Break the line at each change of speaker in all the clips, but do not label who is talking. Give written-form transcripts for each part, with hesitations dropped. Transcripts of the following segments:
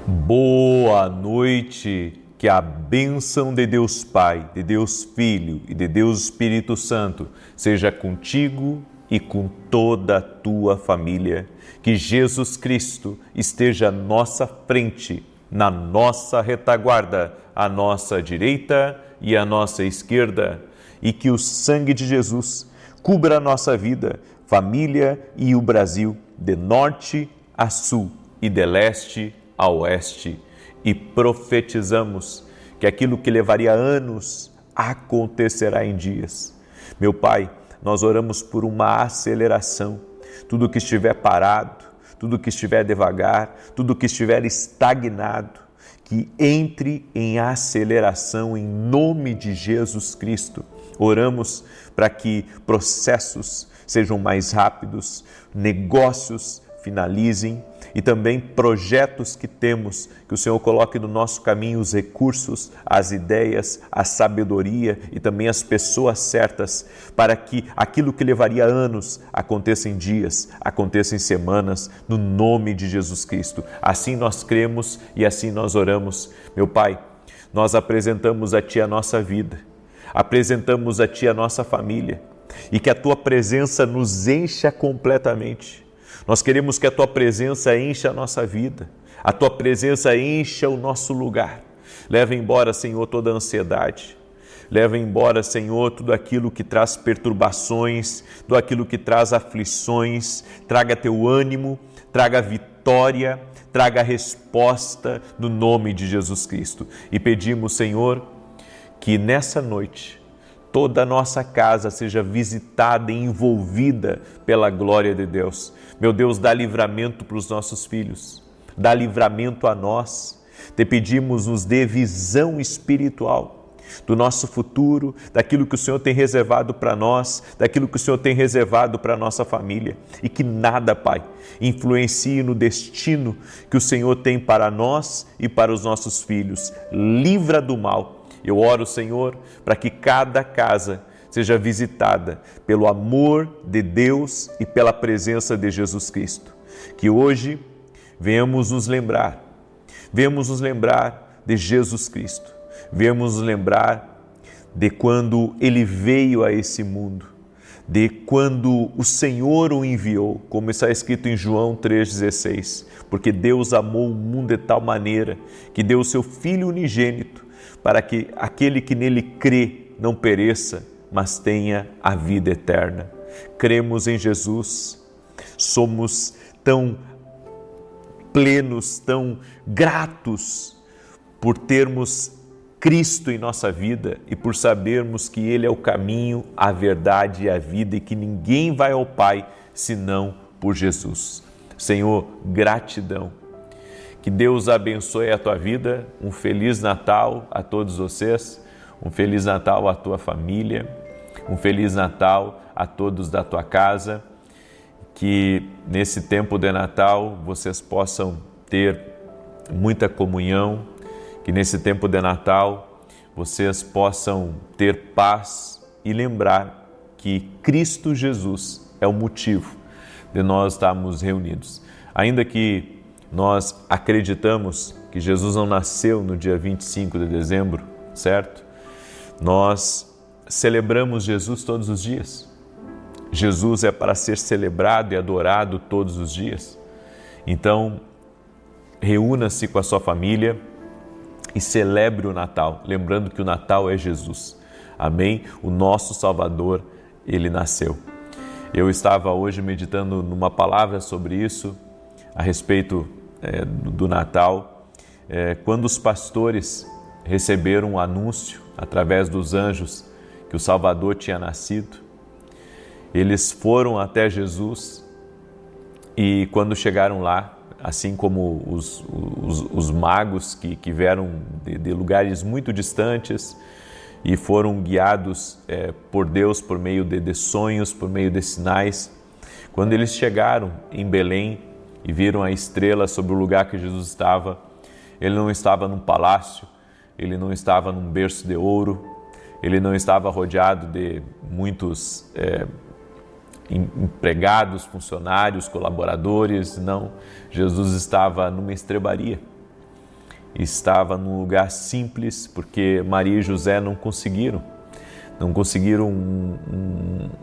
Boa noite, que a bênção de Deus Pai, de Deus Filho e de Deus Espírito Santo seja contigo e com toda a tua família. Que Jesus Cristo esteja à nossa frente, na nossa retaguarda, à nossa direita e à nossa esquerda, e que o sangue de Jesus cubra a nossa vida, família e o Brasil, de norte a sul e de leste a oeste, e profetizamos que aquilo que levaria anos acontecerá em dias. Meu Pai, nós oramos por uma aceleração. Tudo que estiver parado, tudo que estiver devagar, tudo que estiver estagnado, que entre em aceleração em nome de Jesus Cristo. Oramos para que processos sejam mais rápidos, negócios finalizem e também projetos que temos, que o Senhor coloque no nosso caminho os recursos, as ideias, a sabedoria e também as pessoas certas, para que aquilo que levaria anos aconteça em dias, aconteça em semanas, no nome de Jesus Cristo. Assim nós cremos e assim nós oramos. Meu Pai, nós apresentamos a Ti a nossa vida, apresentamos a Ti a nossa família e que a Tua presença nos encha completamente. Nós queremos que a Tua presença encha a nossa vida, a Tua presença encha o nosso lugar. Leva embora, Senhor, toda a ansiedade. Leva embora, Senhor, tudo aquilo que traz perturbações, tudo aquilo que traz aflições. Traga Teu ânimo, traga vitória, traga resposta no nome de Jesus Cristo. E pedimos, Senhor, que nessa noite toda a nossa casa seja visitada e envolvida pela glória de Deus. Meu Deus, dá livramento para os nossos filhos, dá livramento a nós. Te pedimos, nos dê visão espiritual do nosso futuro, daquilo que o Senhor tem reservado para nós, daquilo que o Senhor tem reservado para a nossa família. E que nada, Pai, influencie no destino que o Senhor tem para nós e para os nossos filhos. Livra do mal. Eu oro, Senhor, para que cada casa seja visitada pelo amor de Deus e pela presença de Jesus Cristo. Que hoje venhamos nos lembrar de Jesus Cristo, venhamos nos lembrar de quando Ele veio a esse mundo, de quando o Senhor o enviou, como está escrito em João 3,16, porque Deus amou o mundo de tal maneira que deu o seu Filho unigênito, para que aquele que nele crê não pereça, mas tenha a vida eterna. Cremos em Jesus, somos tão plenos, tão gratos por termos Cristo em nossa vida e por sabermos que Ele é o caminho, a verdade e a vida e que ninguém vai ao Pai senão por Jesus. Senhor, gratidão. Que Deus abençoe a tua vida, um Feliz Natal a todos vocês, um Feliz Natal à tua família, um Feliz Natal a todos da tua casa, que nesse tempo de Natal vocês possam ter muita comunhão, que nesse tempo de Natal vocês possam ter paz e lembrar que Cristo Jesus é o motivo de nós estarmos reunidos. Ainda que nós acreditamos que Jesus não nasceu no dia 25 de dezembro, certo? Nós celebramos Jesus todos os dias. Jesus é para ser celebrado e adorado todos os dias. Então, reúna-se com a sua família e celebre o Natal, lembrando que o Natal é Jesus. Amém? O nosso Salvador, Ele nasceu. Eu estava hoje meditando numa palavra sobre isso, a respeito do Natal, quando os pastores receberam um anúncio através dos anjos que o Salvador tinha nascido, eles foram até Jesus e quando chegaram lá, assim como os magos que vieram de lugares muito distantes e foram guiados por Deus por meio de sonhos, por meio de sinais, quando eles chegaram em Belém e viram a estrela sobre o lugar que Jesus estava, Ele não estava num palácio, Ele não estava num berço de ouro, Ele não estava rodeado de muitos empregados, funcionários, colaboradores, não. Jesus estava numa estrebaria. estava num lugar simples, porque Maria e José não conseguiram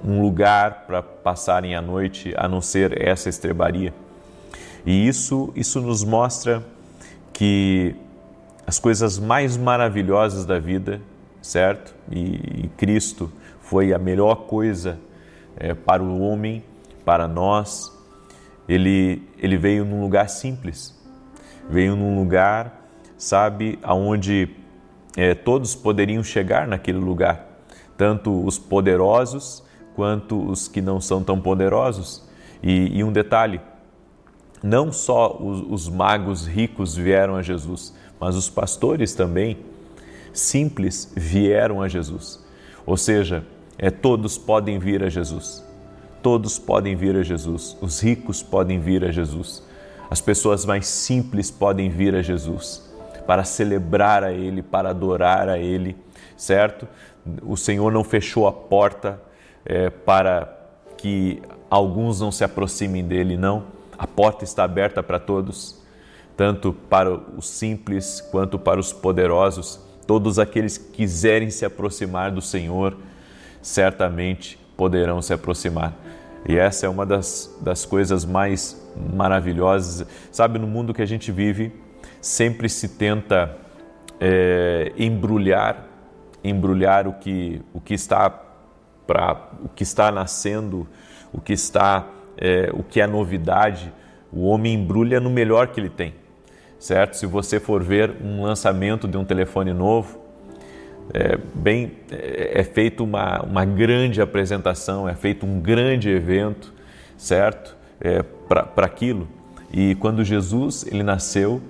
um lugar para passarem a noite, a não ser essa estrebaria. E isso nos mostra que as coisas mais maravilhosas da vida, certo? E Cristo foi a melhor coisa para o homem, para nós. Ele veio num lugar simples, veio num lugar, sabe, aonde todos poderiam chegar naquele lugar, tanto os poderosos quanto os que não são tão poderosos. E um detalhe, não só os magos ricos vieram a Jesus, mas os pastores também, simples, vieram a Jesus. Ou seja, todos podem vir a Jesus. Todos podem vir a Jesus. Os ricos podem vir a Jesus. As pessoas mais simples podem vir a Jesus para celebrar a Ele, para adorar a Ele, certo? O Senhor não fechou a porta para que alguns não se aproximem dEle, não. A porta está aberta para todos, tanto para os simples quanto para os poderosos. Todos aqueles que quiserem se aproximar do Senhor, certamente poderão se aproximar. E essa é uma das coisas mais maravilhosas. Sabe, no mundo que a gente vive, sempre se tenta embrulhar o que está nascendo, o que é novidade. O homem embrulha no melhor que ele tem, certo? Se você for ver um lançamento de um telefone novo, é feito uma grande apresentação, é feito um grande evento, certo? Para aquilo. E quando Jesus ele nasceu,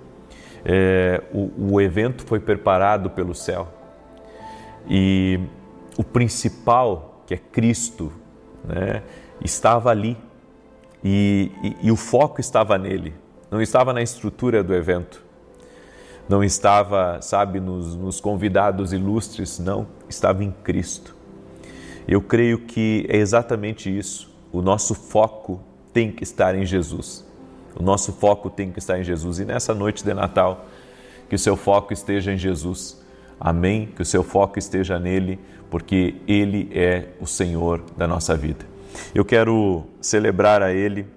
o evento foi preparado pelo céu. E o principal, que é Cristo, né, estava ali. E o foco estava nele, não estava na estrutura do evento. Não estava, sabe, nos convidados ilustres, não, estava em Cristo. Eu creio que é exatamente isso. O nosso foco tem que estar em Jesus. O nosso foco tem que estar em Jesus. E nessa noite de Natal, que o seu foco esteja em Jesus. Amém? Que o seu foco esteja nele, porque Ele é o Senhor da nossa vida. Eu quero celebrar a Ele,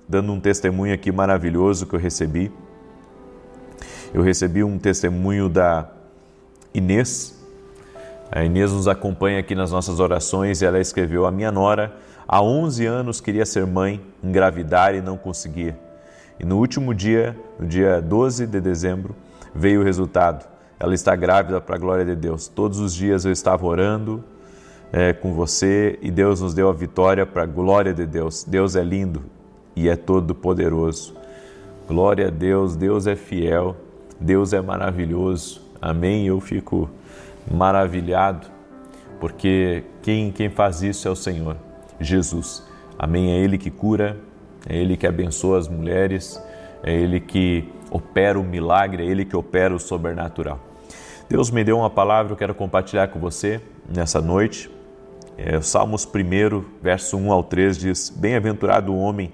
dando um testemunho aqui maravilhoso que eu recebi. Eu recebi um testemunho da Inês. A Inês nos acompanha aqui nas nossas orações e ela escreveu: a minha nora, há 11 anos queria ser mãe, engravidar e não conseguia. E no último dia, no dia 12 de dezembro, veio o resultado. Ela está grávida para a glória de Deus. Todos os dias eu estava orando com você e Deus nos deu a vitória para a glória de Deus. Deus é lindo e é todo poderoso. Glória a Deus, Deus é fiel. Deus é maravilhoso, amém? Eu fico maravilhado, porque quem faz isso é o Senhor, Jesus, amém? É Ele que cura, é Ele que abençoa as mulheres, é Ele que opera o milagre, é Ele que opera o sobrenatural. Deus me deu uma palavra, eu quero compartilhar com você nessa noite. O Salmos 1, verso 1 ao 3 diz: bem-aventurado o homem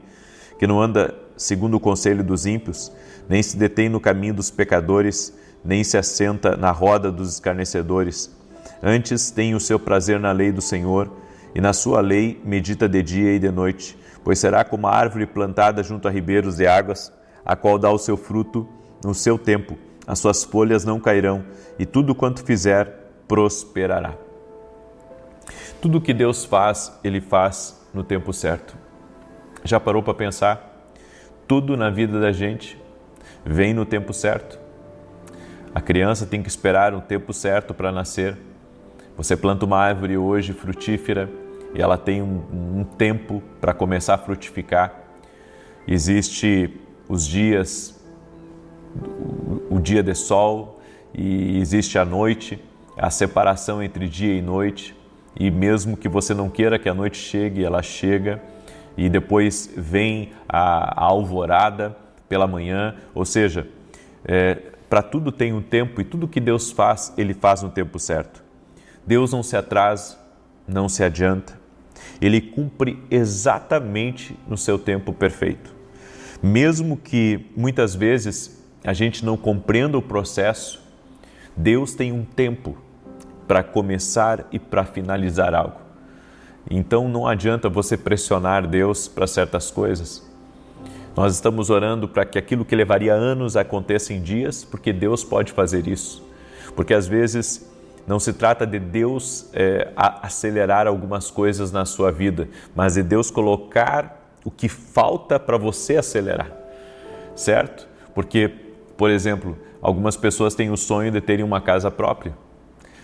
que não anda segundo o conselho dos ímpios, nem se detém no caminho dos pecadores, nem se assenta na roda dos escarnecedores. Antes tem o seu prazer na lei do Senhor, e na sua lei medita de dia e de noite, pois será como a árvore plantada junto a ribeiros de águas, a qual dá o seu fruto no seu tempo, as suas folhas não cairão, e tudo quanto fizer prosperará. Tudo que Deus faz, Ele faz no tempo certo. Já parou para pensar? Tudo na vida da gente vem no tempo certo. A criança tem que esperar um tempo certo para nascer. Você planta uma árvore hoje frutífera e ela tem um tempo para começar a frutificar. Existe os dias, o dia de sol, e existe a noite, a separação entre dia e noite. E mesmo que você não queira que a noite chegue, ela chega. E depois vem a alvorada pela manhã, ou seja, para tudo tem um tempo e tudo que Deus faz, Ele faz no tempo certo. Deus não se atrasa, não se adianta, Ele cumpre exatamente no seu tempo perfeito. Mesmo que muitas vezes a gente não compreenda o processo, Deus tem um tempo para começar e para finalizar algo. Então não adianta você pressionar Deus para certas coisas. Nós estamos orando para que aquilo que levaria anos aconteça em dias, porque Deus pode fazer isso. Porque às vezes não se trata de Deus acelerar algumas coisas na sua vida, mas de Deus colocar o que falta para você acelerar, certo? Porque, por exemplo, algumas pessoas têm o sonho de terem uma casa própria.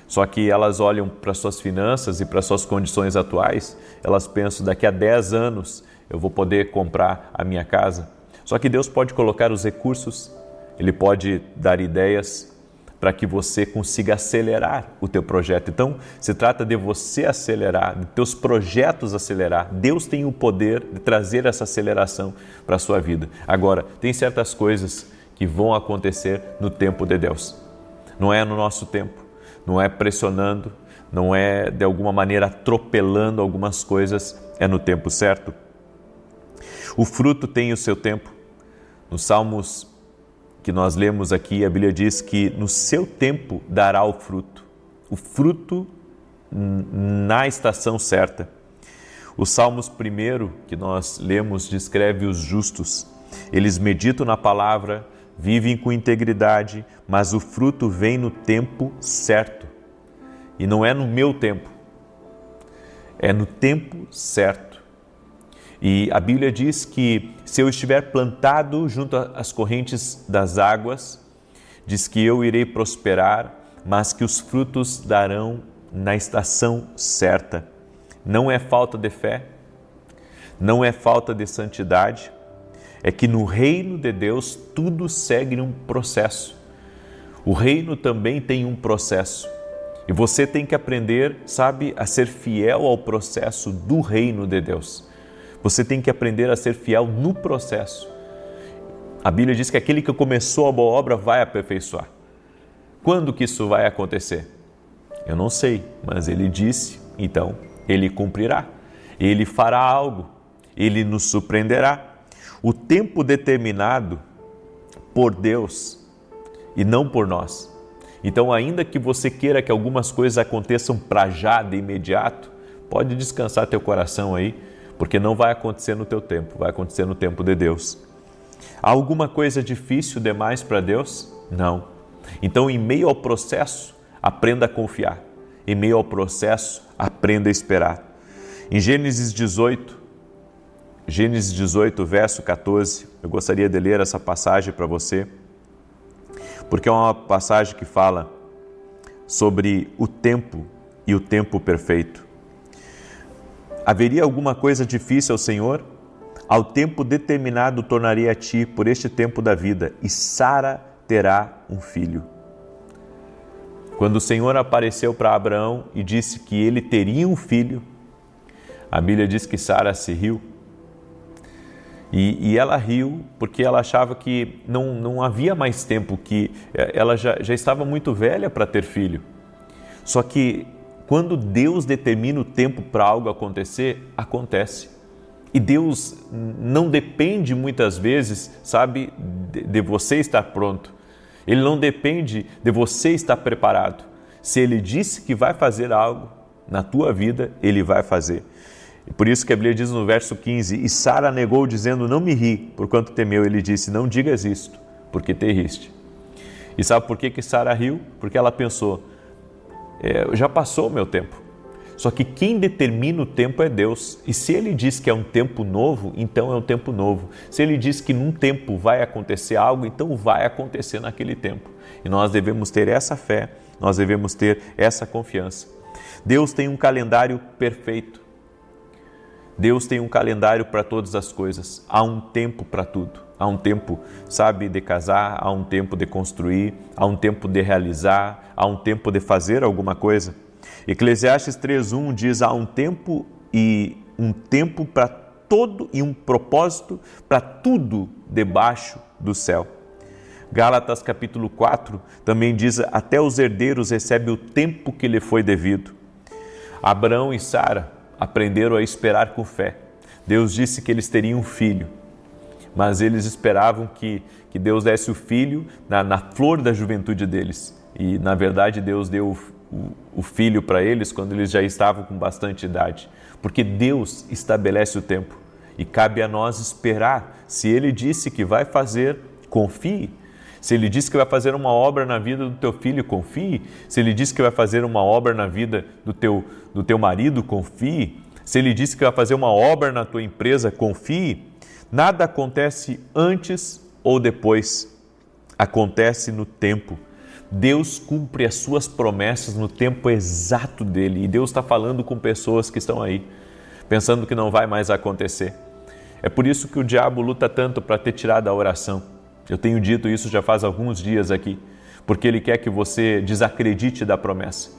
Só que elas olham para suas finanças e para suas condições atuais, elas pensam, daqui a 10 anos eu vou poder comprar a minha casa. Só que Deus pode colocar os recursos, Ele pode dar ideias para que você consiga acelerar o teu projeto. Então, se trata de você acelerar, de teus projetos acelerar. Deus tem o poder de trazer essa aceleração para a sua vida. Agora, tem certas coisas que vão acontecer no tempo de Deus. Não é no nosso tempo. Não é pressionando, não é de alguma maneira atropelando algumas coisas, é no tempo certo. O fruto tem o seu tempo. Nos Salmos que nós lemos aqui, a Bíblia diz que no seu tempo dará o fruto na estação certa. O Salmos 1 que nós lemos descreve os justos. Eles meditam na palavra, vivem com integridade, mas o fruto vem no tempo certo. E não é no meu tempo, é no tempo certo. E a Bíblia diz que se eu estiver plantado junto às correntes das águas, diz que eu irei prosperar, mas que os frutos darão na estação certa. Não é falta de fé, não é falta de santidade, é que no reino de Deus tudo segue um processo. O reino também tem um processo. E você tem que aprender, sabe, a ser fiel ao processo do reino de Deus. Você tem que aprender a ser fiel no processo. A Bíblia diz que aquele que começou a boa obra vai aperfeiçoar. Quando que isso vai acontecer? Eu não sei, mas Ele disse, então Ele cumprirá. Ele fará algo, Ele nos surpreenderá. O tempo determinado por Deus e não por nós. Então, ainda que você queira que algumas coisas aconteçam para já, de imediato, pode descansar teu coração aí, porque não vai acontecer no teu tempo, vai acontecer no tempo de Deus. Há alguma coisa difícil demais para Deus? Não. Então, em meio ao processo, aprenda a confiar. Em meio ao processo, aprenda a esperar. Em Gênesis 18, verso 14, eu gostaria de ler essa passagem para você, porque é uma passagem que fala sobre o tempo e o tempo perfeito. Haveria alguma coisa difícil ao Senhor? Ao tempo determinado tornarei a ti por este tempo da vida, e Sara terá um filho. Quando o Senhor apareceu para Abraão e disse que ele teria um filho, a Bíblia diz que Sara se riu. E ela riu porque ela achava que não havia mais tempo, que ela já estava muito velha para ter filho. Só que quando Deus determina o tempo para algo acontecer, acontece. E Deus não depende muitas vezes, sabe, de você estar pronto. Ele não depende de você estar preparado. Se Ele disse que vai fazer algo na tua vida, Ele vai fazer. E por isso que a Bíblia diz no verso 15, e Sara negou dizendo, não me ri, porquanto temeu. Ele disse, não digas isto, porque te riste. E sabe por que Sara riu? Porque ela pensou, já passou o meu tempo. Só que quem determina o tempo é Deus. E se Ele diz que é um tempo novo, então é um tempo novo. Se Ele diz que num tempo vai acontecer algo, então vai acontecer naquele tempo. E nós devemos ter essa fé, nós devemos ter essa confiança. Deus tem um calendário perfeito. Deus tem um calendário para todas as coisas. Há um tempo para tudo. Há um tempo, sabe, de casar, há um tempo de construir, há um tempo de realizar, há um tempo de fazer alguma coisa. Eclesiastes 3:1 diz, há um tempo para todo e um propósito para tudo debaixo do céu. Gálatas capítulo 4 também diz, até os herdeiros recebem o tempo que lhe foi devido. Abraão e Sara aprenderam a esperar com fé. Deus disse que eles teriam um filho, mas eles esperavam que Deus desse o filho na flor da juventude deles. E, na verdade, Deus deu o filho para eles quando eles já estavam com bastante idade. Porque Deus estabelece o tempo e cabe a nós esperar. Se Ele disse que vai fazer, confie. Se Ele disse que vai fazer uma obra na vida do teu filho, confie. Se Ele disse que vai fazer uma obra na vida do teu marido, confie. Se Ele disse que vai fazer uma obra na tua empresa, confie. Nada acontece antes ou depois. Acontece no tempo. Deus cumpre as suas promessas no tempo exato dele. E Deus está falando com pessoas que estão aí, pensando que não vai mais acontecer. É por isso que o diabo luta tanto para te tirar da oração. Eu tenho dito isso já faz alguns dias aqui, porque ele quer que você desacredite da promessa.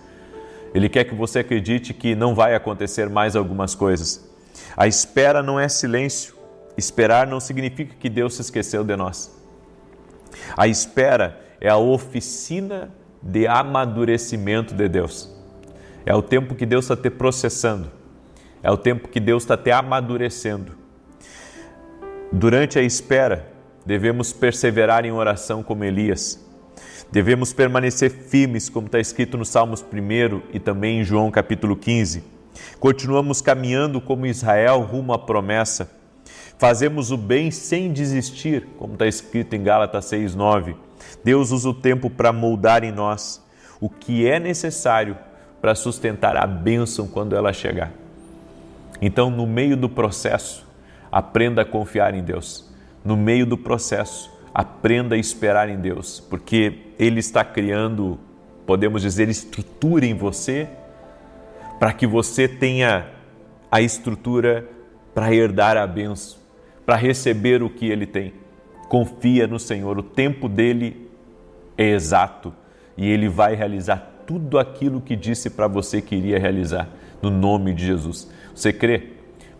Ele quer que você acredite que não vai acontecer mais algumas coisas. A espera não é silêncio. Esperar não significa que Deus se esqueceu de nós. A espera é a oficina de amadurecimento de Deus. É o tempo que Deus está te processando. É o tempo que Deus está te amadurecendo. Durante a espera, devemos perseverar em oração como Elias. Devemos permanecer firmes, como está escrito no Salmos 1 e também em João capítulo 15. Continuamos caminhando como Israel rumo à promessa. Fazemos o bem sem desistir, como está escrito em Gálatas 6:9. Deus usa o tempo para moldar em nós o que é necessário para sustentar a bênção quando ela chegar. Então, no meio do processo, aprenda a confiar em Deus. No meio do processo, aprenda a esperar em Deus, porque Ele está criando, podemos dizer, estrutura em você, para que você tenha a estrutura para herdar a bênção, para receber o que Ele tem. Confia no Senhor, o tempo dEle é exato e Ele vai realizar tudo aquilo que disse para você que iria realizar, no nome de Jesus. Você crê?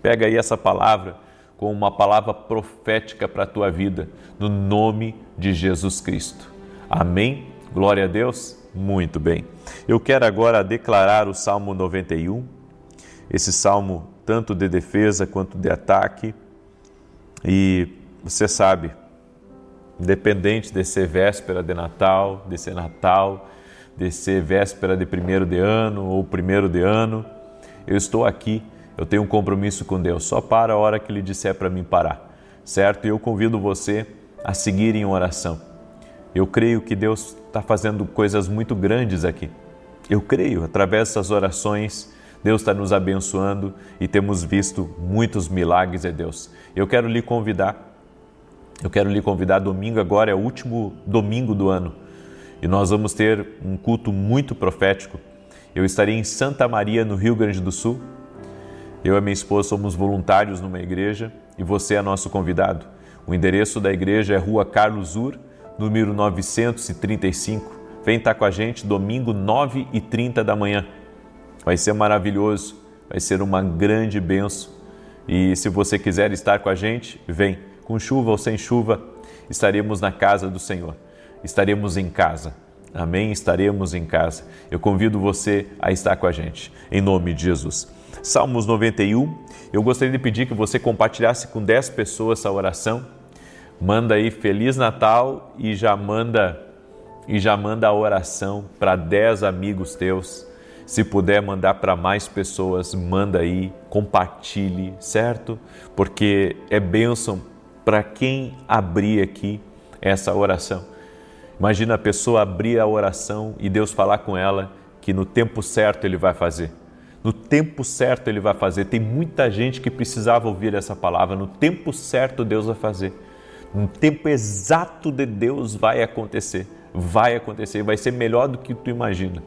Pega aí essa palavra como uma palavra profética para a tua vida, no nome de Jesus Cristo. Amém? Glória a Deus? Muito bem. Eu quero agora declarar o Salmo 91, esse salmo tanto de defesa quanto de ataque. E você sabe, independente de ser véspera de Natal, de ser véspera de 1º de ano ou 1º de ano, eu estou aqui, eu tenho um compromisso com Deus, só para a hora que Ele disser para mim parar, certo? E eu convido você a seguir em oração. Eu creio que Deus está fazendo coisas muito grandes aqui. Eu creio, através dessas orações, Deus está nos abençoando e temos visto muitos milagres de Deus. Eu quero lhe convidar, domingo agora é o último domingo do ano e nós vamos ter um culto muito profético. Eu estarei em Santa Maria, no Rio Grande do Sul. Eu e minha esposa somos voluntários numa igreja e você é nosso convidado. O endereço da igreja é Rua Carlos Ur, número 935. Vem estar com a gente domingo, 9h30 da manhã. Vai ser maravilhoso, vai ser uma grande bênção. E se você quiser estar com a gente, vem. Com chuva ou sem chuva, estaremos na casa do Senhor. Estaremos em casa. Amém? Estaremos em casa. Eu convido você a estar com a gente, em nome de Jesus. Salmos 91, eu gostaria de pedir que você compartilhasse com 10 pessoas essa oração. Manda aí Feliz Natal e já manda a oração para 10 amigos teus. Se puder mandar para mais pessoas, manda aí, compartilhe, certo? Porque é bênção para quem abrir aqui essa oração. Imagina a pessoa abrir a oração e Deus falar com ela que no tempo certo Ele vai fazer. No tempo certo Ele vai fazer. Tem muita gente que precisava ouvir essa palavra. No tempo certo Deus vai fazer. No tempo exato de Deus vai acontecer. Vai acontecer. Vai ser melhor do que tu imagina.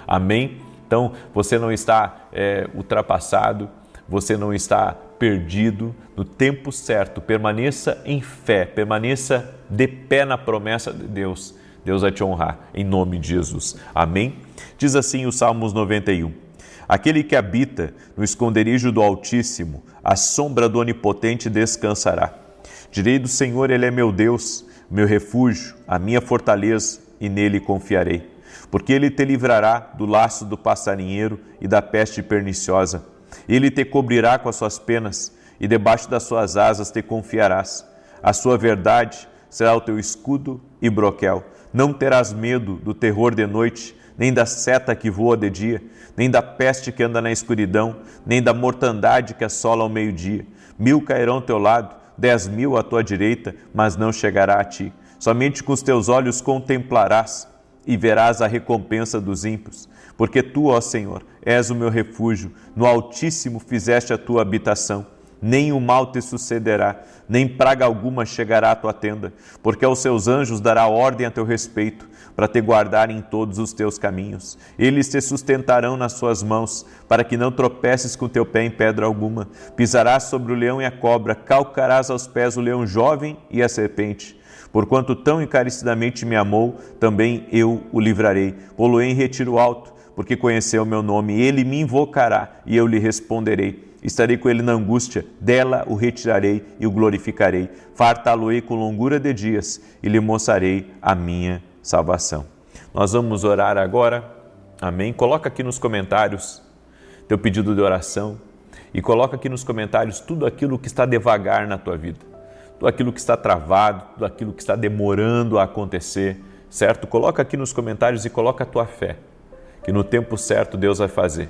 Amém? Então, você não está ultrapassado. Você não está perdido. No tempo certo, permaneça em fé. Permaneça de pé na promessa de Deus. Deus vai te honrar. Em nome de Jesus. Amém? Diz assim o Salmos 91. Aquele que habita no esconderijo do Altíssimo, à sombra do Onipotente descansará. Direi do Senhor, Ele é meu Deus, meu refúgio, a minha fortaleza, e nele confiarei. Porque Ele te livrará do laço do passarinheiro e da peste perniciosa. Ele te cobrirá com as suas penas, e debaixo das suas asas te confiarás. A sua verdade será o teu escudo e broquel. Não terás medo do terror de noite, nem da seta que voa de dia, nem da peste que anda na escuridão, nem da mortandade que assola ao meio-dia. 1000 cairão ao teu lado, 10.000 à tua direita, mas não chegará a ti. Somente com os teus olhos contemplarás e verás a recompensa dos ímpios. Porque tu, ó Senhor, és o meu refúgio, no Altíssimo fizeste a tua habitação. Nem o mal te sucederá, nem praga alguma chegará à tua tenda, porque aos seus anjos dará ordem a teu respeito, para te guardar em todos os teus caminhos. Eles te sustentarão nas suas mãos, para que não tropeces com teu pé em pedra alguma. Pisarás sobre o leão e a cobra, calcarás aos pés o leão jovem e a serpente. Porquanto tão encarecidamente me amou, também eu o livrarei. Pô-lo-ei em retiro alto, porque conheceu o meu nome. Ele me invocará e eu lhe responderei. Estarei com ele na angústia, dela o retirarei e o glorificarei. Fartá-lo-ei com longura de dias e lhe mostrarei a minha salvação. Nós vamos orar agora, amém? Coloca aqui nos comentários teu pedido de oração e coloca aqui nos comentários tudo aquilo que está devagar na tua vida, tudo aquilo que está travado, tudo aquilo que está demorando a acontecer, certo? Coloca aqui nos comentários e coloca a tua fé, que no tempo certo Deus vai fazer.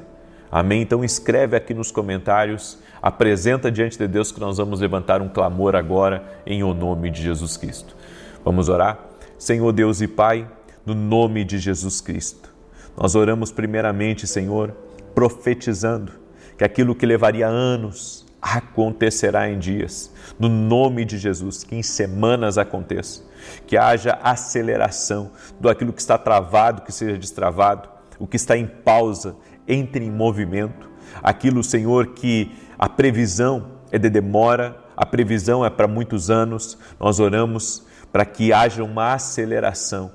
Amém? Então escreve aqui nos comentários, apresenta diante de Deus que nós vamos levantar um clamor agora em o nome de Jesus Cristo. Vamos orar? Senhor Deus e Pai, no nome de Jesus Cristo, nós oramos primeiramente, Senhor, profetizando que aquilo que levaria anos acontecerá em dias, no nome de Jesus, que em semanas aconteça, que haja aceleração do aquilo que está travado, que seja destravado, o que está em pausa, entre em movimento, aquilo, Senhor, que a previsão é de demora, a previsão é para muitos anos, nós oramos para que haja uma aceleração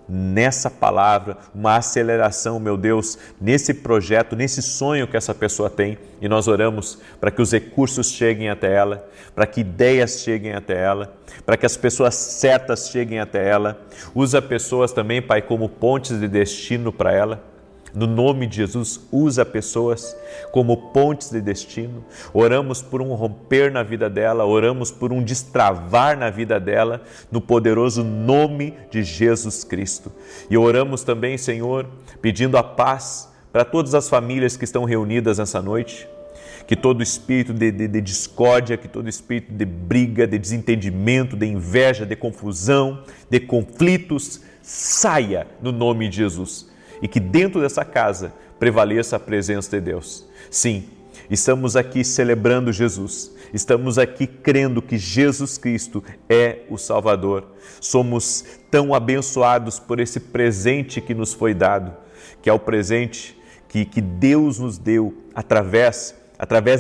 nessa palavra, uma aceleração, meu Deus, nesse projeto, nesse sonho que essa pessoa tem, e nós oramos para que os recursos cheguem até ela, para que ideias cheguem até ela, para que as pessoas certas cheguem até ela. Usa pessoas também, Pai, como pontes de destino para ela. No nome de Jesus, usa pessoas como pontes de destino. Oramos por um romper na vida dela, oramos por um destravar na vida dela, no poderoso nome de Jesus Cristo. E oramos também, Senhor, pedindo a paz para todas as famílias que estão reunidas nessa noite, que todo espírito de discórdia, que todo espírito de briga, de desentendimento, de inveja, de confusão, de conflitos, saia no nome de Jesus. E que dentro dessa casa prevaleça a presença de Deus. Sim, estamos aqui celebrando Jesus, estamos aqui crendo que Jesus Cristo é o Salvador. Somos tão abençoados por esse presente que nos foi dado, que é o presente que Deus nos deu através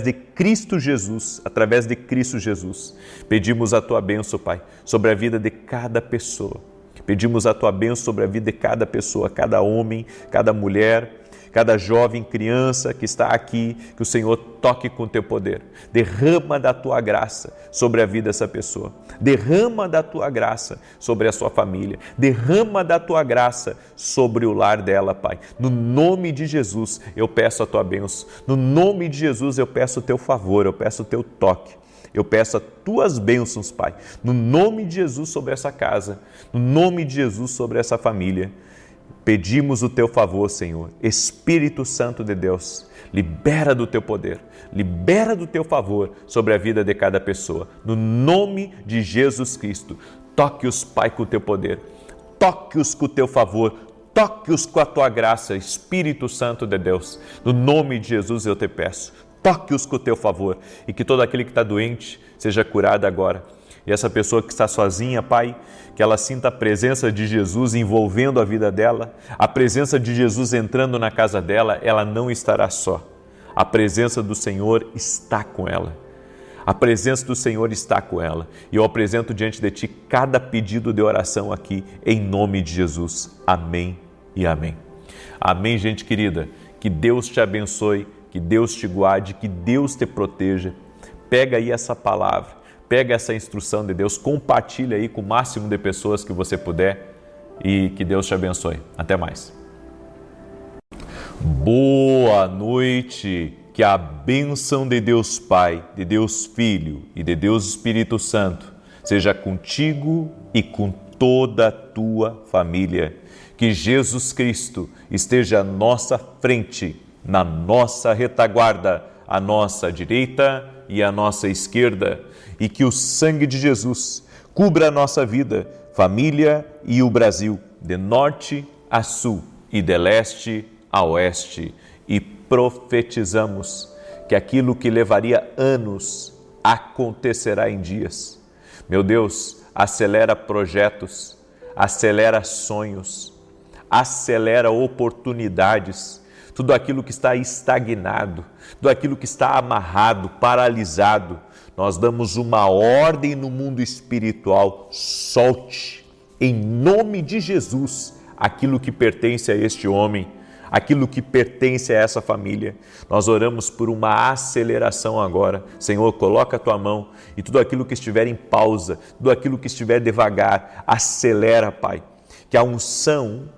de Cristo Jesus, através de Cristo Jesus. Pedimos a Tua bênção, Pai, sobre a vida de cada pessoa. Pedimos a Tua bênção sobre a vida de cada pessoa, cada homem, cada mulher, cada jovem, criança que está aqui, que o Senhor toque com o Teu poder. Derrama da Tua graça sobre a vida dessa pessoa. Derrama da Tua graça sobre a sua família. Derrama da Tua graça sobre o lar dela, Pai. No nome de Jesus, eu peço a Tua bênção. No nome de Jesus, eu peço o Teu favor, eu peço o Teu toque. Eu peço as Tuas bênçãos, Pai, no nome de Jesus sobre essa casa, no nome de Jesus sobre essa família. Pedimos o Teu favor, Senhor. Espírito Santo de Deus, libera do Teu poder, libera do Teu favor sobre a vida de cada pessoa. No nome de Jesus Cristo, toque-os, Pai, com o Teu poder, toque-os com o Teu favor, toque-os com a Tua graça, Espírito Santo de Deus. No nome de Jesus eu te peço. Toque-os com o Teu favor e que todo aquele que está doente seja curado agora. E essa pessoa que está sozinha, Pai, que ela sinta a presença de Jesus envolvendo a vida dela, a presença de Jesus entrando na casa dela, ela não estará só. A presença do Senhor está com ela. A presença do Senhor está com ela. E eu apresento diante de Ti cada pedido de oração aqui, em nome de Jesus. Amém e amém. Amém, gente querida. Que Deus te abençoe. Que Deus te guarde, que Deus te proteja. Pega aí essa palavra, pega essa instrução de Deus, compartilha aí com o máximo de pessoas que você puder e que Deus te abençoe. Até mais. Boa noite, que a bênção de Deus Pai, de Deus Filho e de Deus Espírito Santo seja contigo e com toda a tua família. Que Jesus Cristo esteja à nossa frente, na nossa retaguarda, à nossa direita e à nossa esquerda, e que o sangue de Jesus cubra a nossa vida, família e o Brasil, de norte a sul e de leste a oeste. E profetizamos que aquilo que levaria anos acontecerá em dias. Meu Deus, acelera projetos, acelera sonhos, acelera oportunidades, tudo aquilo que está estagnado, tudo aquilo que está amarrado, paralisado. Nós damos uma ordem no mundo espiritual: solte, em nome de Jesus, aquilo que pertence a este homem, aquilo que pertence a essa família. Nós oramos por uma aceleração agora. Senhor, coloca a tua mão e tudo aquilo que estiver em pausa, tudo aquilo que estiver devagar, acelera, Pai. Que a unção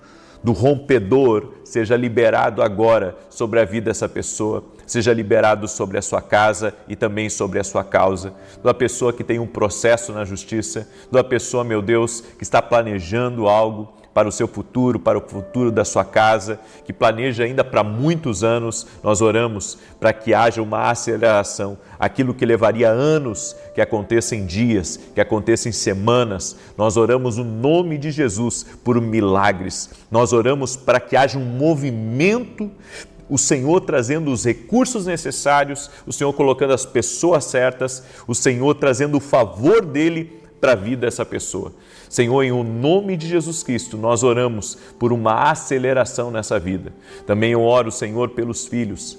do rompedor seja liberado agora sobre a vida dessa pessoa, seja liberado sobre a sua casa e também sobre a sua causa. Da pessoa que tem um processo na justiça, da pessoa, meu Deus, que está planejando algo para o seu futuro, para o futuro da sua casa, que planeja ainda para muitos anos. Nós oramos para que haja uma aceleração, aquilo que levaria anos, que aconteça em dias, que aconteça em semanas. Nós oramos no nome de Jesus por milagres. Nós oramos para que haja um movimento, o Senhor trazendo os recursos necessários, o Senhor colocando as pessoas certas, o Senhor trazendo o favor dele para a vida dessa pessoa. Senhor, em o nome de Jesus Cristo, nós oramos por uma aceleração nessa vida. Também eu oro, Senhor, pelos filhos,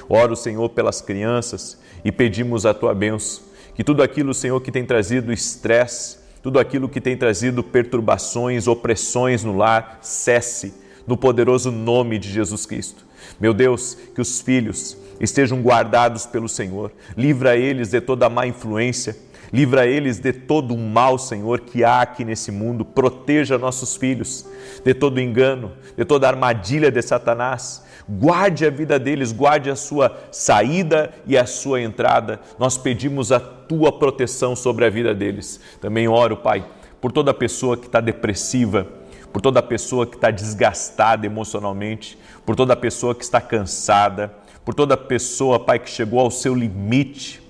oro, Senhor, pelas crianças e pedimos a tua bênção, que tudo aquilo, Senhor, que tem trazido estresse, tudo aquilo que tem trazido perturbações, opressões no lar, cesse no poderoso nome de Jesus Cristo. Meu Deus, que os filhos estejam guardados pelo Senhor, livra eles de toda má influência, livra eles de todo o mal, Senhor, que há aqui nesse mundo. Proteja nossos filhos de todo engano, de toda armadilha de Satanás. Guarde a vida deles, guarde a sua saída e a sua entrada. Nós pedimos a tua proteção sobre a vida deles. Também oro, Pai, por toda pessoa que está depressiva, por toda pessoa que está desgastada emocionalmente, por toda pessoa que está cansada, por toda pessoa, Pai, que chegou ao seu limite.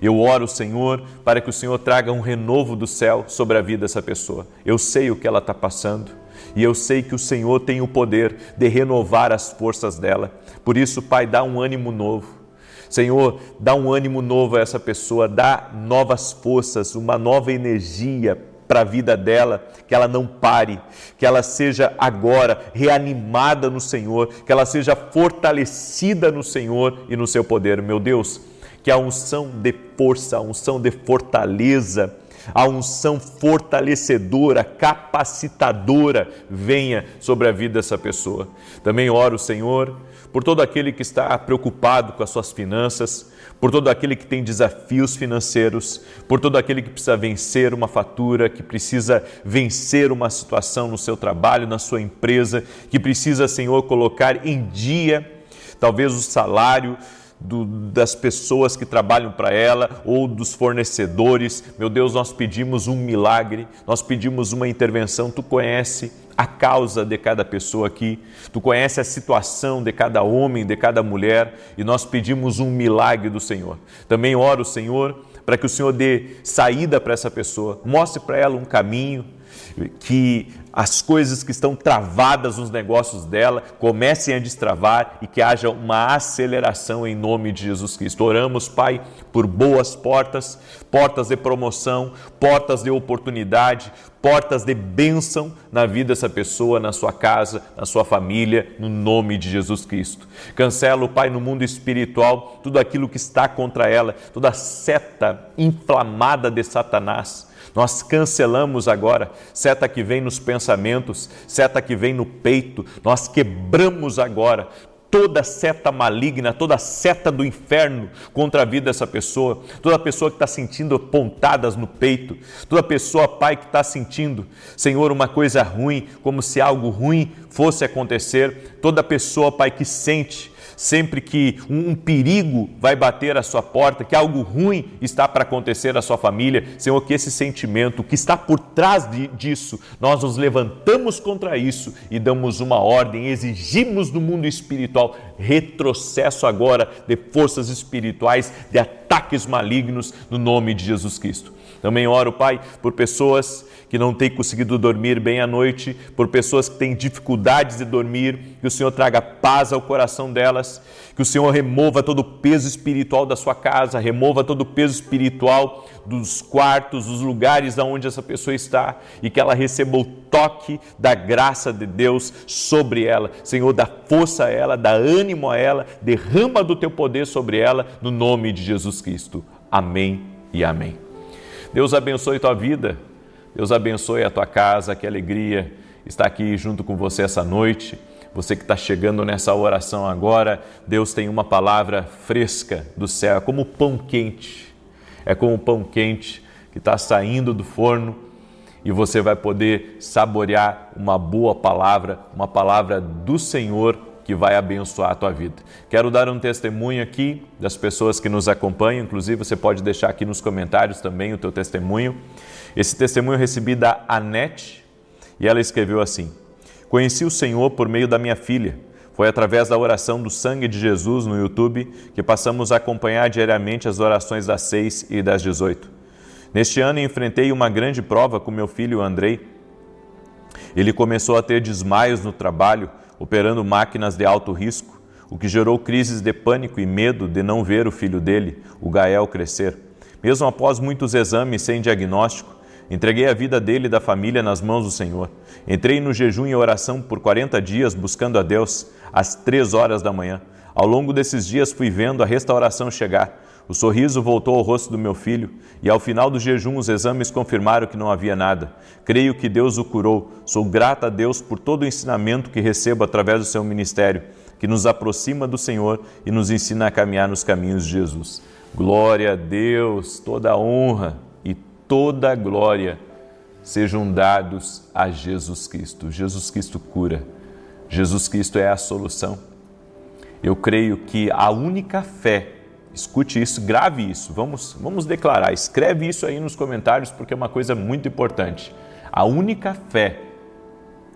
Eu oro, Senhor, para que o Senhor traga um renovo do céu sobre a vida dessa pessoa. Eu sei o que ela está passando e eu sei que o Senhor tem o poder de renovar as forças dela. Por isso, Pai, dá um ânimo novo. Senhor, dá um ânimo novo a essa pessoa, dá novas forças, uma nova energia para a vida dela, que ela não pare, que ela seja agora reanimada no Senhor, que ela seja fortalecida no Senhor e no seu poder. Meu Deus, que a unção de força, a unção de fortaleza, a unção fortalecedora, capacitadora venha sobre a vida dessa pessoa. Também oro, Senhor, por todo aquele que está preocupado com as suas finanças, por todo aquele que tem desafios financeiros, por todo aquele que precisa vencer uma fatura, que precisa vencer uma situação no seu trabalho, na sua empresa, que precisa, Senhor, colocar em dia talvez o salário das pessoas que trabalham para ela ou dos fornecedores. Meu Deus, nós pedimos um milagre, nós pedimos uma intervenção. Tu conhece a causa de cada pessoa aqui, tu conhece a situação de cada homem, de cada mulher, e nós pedimos um milagre do Senhor. Também oro, Senhor, para que o Senhor dê saída para essa pessoa, mostre para ela um caminho, que as coisas que estão travadas nos negócios dela comecem a destravar e que haja uma aceleração em nome de Jesus Cristo. Oramos, Pai, por boas portas, portas de promoção, portas de oportunidade, portas de bênção na vida dessa pessoa, na sua casa, na sua família, no nome de Jesus Cristo. Cancela, Pai, no mundo espiritual, tudo aquilo que está contra ela, toda seta inflamada de Satanás. Nós cancelamos agora, seta que vem nos pensamentos, seta que vem no peito, nós quebramos agora toda seta maligna, toda seta do inferno contra a vida dessa pessoa, toda pessoa que está sentindo pontadas no peito, toda pessoa, Pai, que está sentindo, Senhor, uma coisa ruim, como se algo ruim fosse acontecer, toda pessoa, Pai, que sente, sempre que um perigo vai bater à sua porta, que algo ruim está para acontecer à sua família, Senhor, que esse sentimento que está por trás disso, nós nos levantamos contra isso e damos uma ordem, exigimos do mundo espiritual retrocesso agora de forças espirituais, de ataques malignos no nome de Jesus Cristo. Também oro, Pai, por pessoas que não têm conseguido dormir bem à noite, por pessoas que têm dificuldades de dormir, que o Senhor traga paz ao coração delas, que o Senhor remova todo o peso espiritual da sua casa, remova todo o peso espiritual dos quartos, dos lugares onde essa pessoa está, e que ela receba o toque da graça de Deus sobre ela. Senhor, dá força a ela, dá ânimo a ela, derrama do teu poder sobre ela, no nome de Jesus Cristo. Amém e amém. Deus abençoe tua vida, Deus abençoe a tua casa, que alegria estar aqui junto com você essa noite. Você que está chegando nessa oração agora, Deus tem uma palavra fresca do céu, é como pão quente. É como pão quente que está saindo do forno e você vai poder saborear uma boa palavra, uma palavra do Senhor que vai abençoar a tua vida. Quero dar um testemunho aqui das pessoas que nos acompanham, inclusive você pode deixar aqui nos comentários também o teu testemunho. Esse testemunho eu recebi da Anete e ela escreveu assim: conheci o Senhor por meio da minha filha. Foi através da oração do sangue de Jesus no YouTube que passamos a acompanhar diariamente as orações das 6 e das 18. Neste ano enfrentei uma grande prova com meu filho Andrei. Ele começou a ter desmaios no trabalho, operando máquinas de alto risco, o que gerou crises de pânico e medo de não ver o filho dele, o Gael, crescer. Mesmo após muitos exames sem diagnóstico, entreguei a vida dele e da família nas mãos do Senhor. Entrei no jejum e oração por 40 dias buscando a Deus, às 3 horas da manhã. Ao longo desses dias fui vendo a restauração chegar. O sorriso voltou ao rosto do meu filho e ao final do jejum os exames confirmaram que não havia nada. Creio que Deus o curou. Sou grata a Deus por todo o ensinamento que recebo através do seu ministério, que nos aproxima do Senhor e nos ensina a caminhar nos caminhos de Jesus. Glória a Deus, toda a honra e toda a glória sejam dados a Jesus Cristo. Jesus Cristo cura. Jesus Cristo é a solução. Eu creio que a única fé, escute isso, grave isso, vamos declarar, escreve isso aí nos comentários porque é uma coisa muito importante. A única fé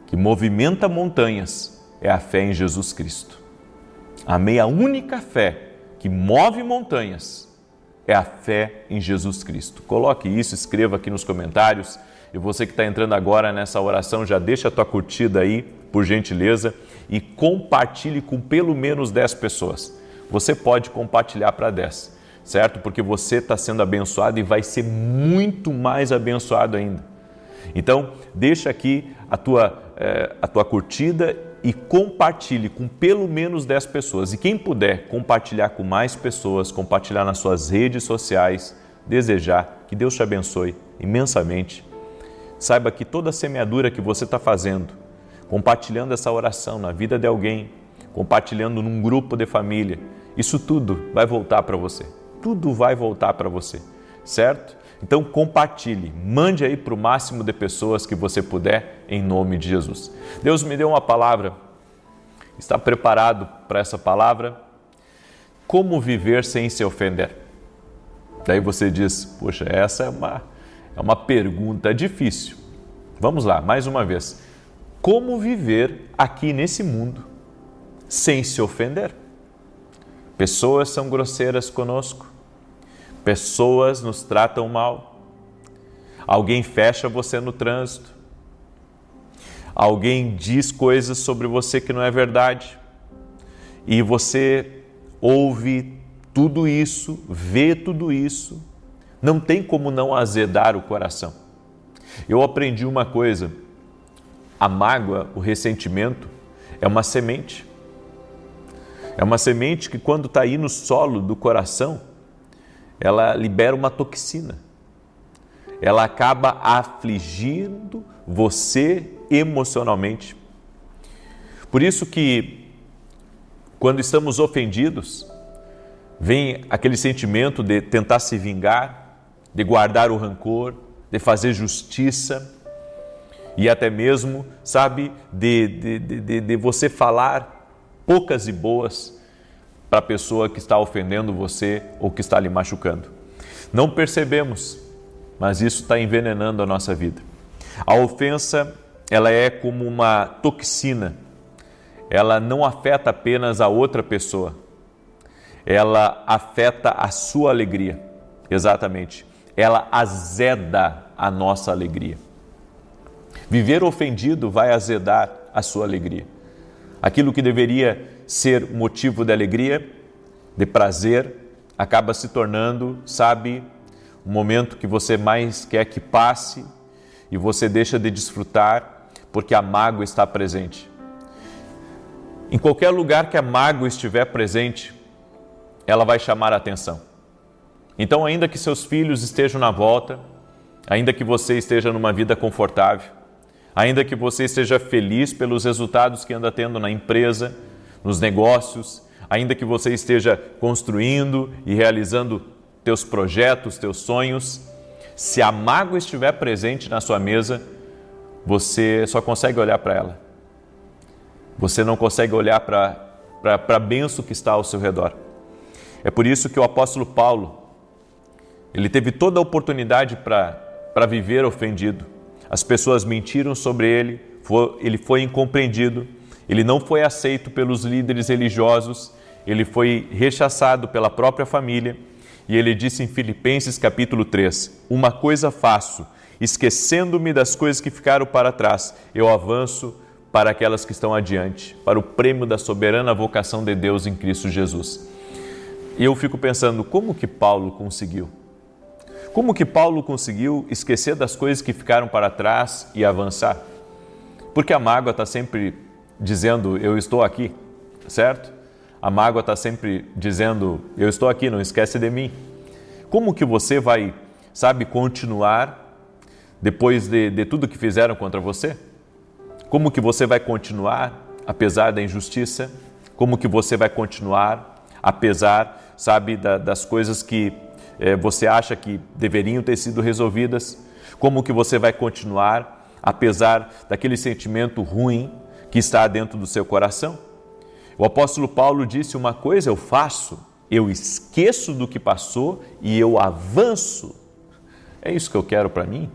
que movimenta montanhas é a fé em Jesus Cristo. Amém? A única fé que move montanhas é a fé em Jesus Cristo. Coloque isso, escreva aqui nos comentários. E você que está entrando agora nessa oração, já deixa a tua curtida aí, por gentileza, e compartilhe com pelo menos 10 pessoas. Você pode compartilhar para 10, certo? Porque você está sendo abençoado e vai ser muito mais abençoado ainda. Então, deixa aqui a tua curtida e compartilhe com pelo menos 10 pessoas. E quem puder compartilhar com mais pessoas, compartilhar nas suas redes sociais, desejar que Deus te abençoe imensamente. Saiba que toda a semeadura que você está fazendo, compartilhando essa oração na vida de alguém, compartilhando num grupo de família, isso tudo vai voltar para você. Tudo vai voltar para você, certo? Então compartilhe, mande aí para o máximo de pessoas que você puder, em nome de Jesus. Deus me deu uma palavra, está preparado para essa palavra? Como viver sem se ofender? Daí você diz, poxa, essa é uma pergunta difícil. Vamos lá, mais uma vez. Como viver aqui nesse mundo sem se ofender? Pessoas são grosseiras conosco, pessoas nos tratam mal, alguém fecha você no trânsito, alguém diz coisas sobre você que não é verdade e você ouve tudo isso, vê tudo isso, não tem como não azedar o coração. Eu aprendi uma coisa, a mágoa, o ressentimento é uma semente. É uma semente que quando está aí no solo do coração, ela libera uma toxina. Ela acaba afligindo você emocionalmente. Por isso que quando estamos ofendidos, vem aquele sentimento de tentar se vingar, de guardar o rancor, de fazer justiça e até mesmo, sabe, de você falar poucas e boas para a pessoa que está ofendendo você ou que está lhe machucando. Não percebemos, mas isso está envenenando a nossa vida. A ofensa, ela é como uma toxina. Ela não afeta apenas a outra pessoa. Ela afeta a sua alegria. Exatamente. Ela azeda a nossa alegria. Viver ofendido vai azedar a sua alegria. Aquilo que deveria ser motivo de alegria, de prazer, acaba se tornando, o momento que você mais quer que passe e você deixa de desfrutar porque a mágoa está presente. Em qualquer lugar que a mágoa estiver presente, ela vai chamar a atenção. Então, ainda que seus filhos estejam na volta, ainda que você esteja numa vida confortável, ainda que você esteja feliz pelos resultados que anda tendo na empresa, nos negócios, ainda que você esteja construindo e realizando teus projetos, teus sonhos, se a mágoa estiver presente na sua mesa, você só consegue olhar para ela. Você não consegue olhar para a bênção que está ao seu redor. É por isso que o apóstolo Paulo, ele teve toda a oportunidade para viver ofendido. As pessoas mentiram sobre ele, ele foi incompreendido, ele não foi aceito pelos líderes religiosos, ele foi rechaçado pela própria família. E ele disse em Filipenses capítulo 3, uma coisa faço, esquecendo-me das coisas que ficaram para trás, eu avanço para aquelas que estão adiante, para o prêmio da soberana vocação de Deus em Cristo Jesus. E eu fico pensando, como que Paulo conseguiu? Como que Paulo conseguiu esquecer das coisas que ficaram para trás e avançar? Porque a mágoa está sempre dizendo, eu estou aqui, certo? A mágoa está sempre dizendo, eu estou aqui, não esquece de mim. Como que você vai, continuar depois de tudo que fizeram contra você? Como que você vai continuar apesar da injustiça? Como que você vai continuar apesar, das coisas que você acha que deveriam ter sido resolvidas? Como que você vai continuar apesar daquele sentimento ruim que está dentro do seu coração? O apóstolo Paulo disse, uma coisa eu faço, eu esqueço do que passou e eu avanço. É isso que eu quero para mim.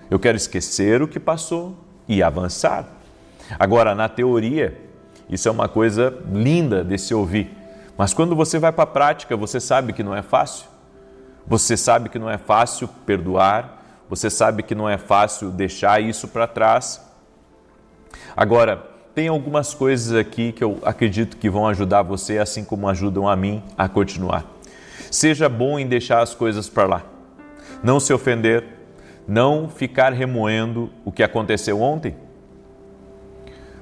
Eu quero esquecer o que passou e avançar. Agora, na teoria, isso é uma coisa linda de se ouvir. Mas quando você vai para a prática, você sabe que não é fácil. Você sabe que não é fácil perdoar. Você sabe que não é fácil deixar isso para trás. Agora, tem algumas coisas aqui que eu acredito que vão ajudar você, assim como ajudam a mim a continuar. Seja bom em deixar as coisas para lá. Não se ofender, não ficar remoendo o que aconteceu ontem.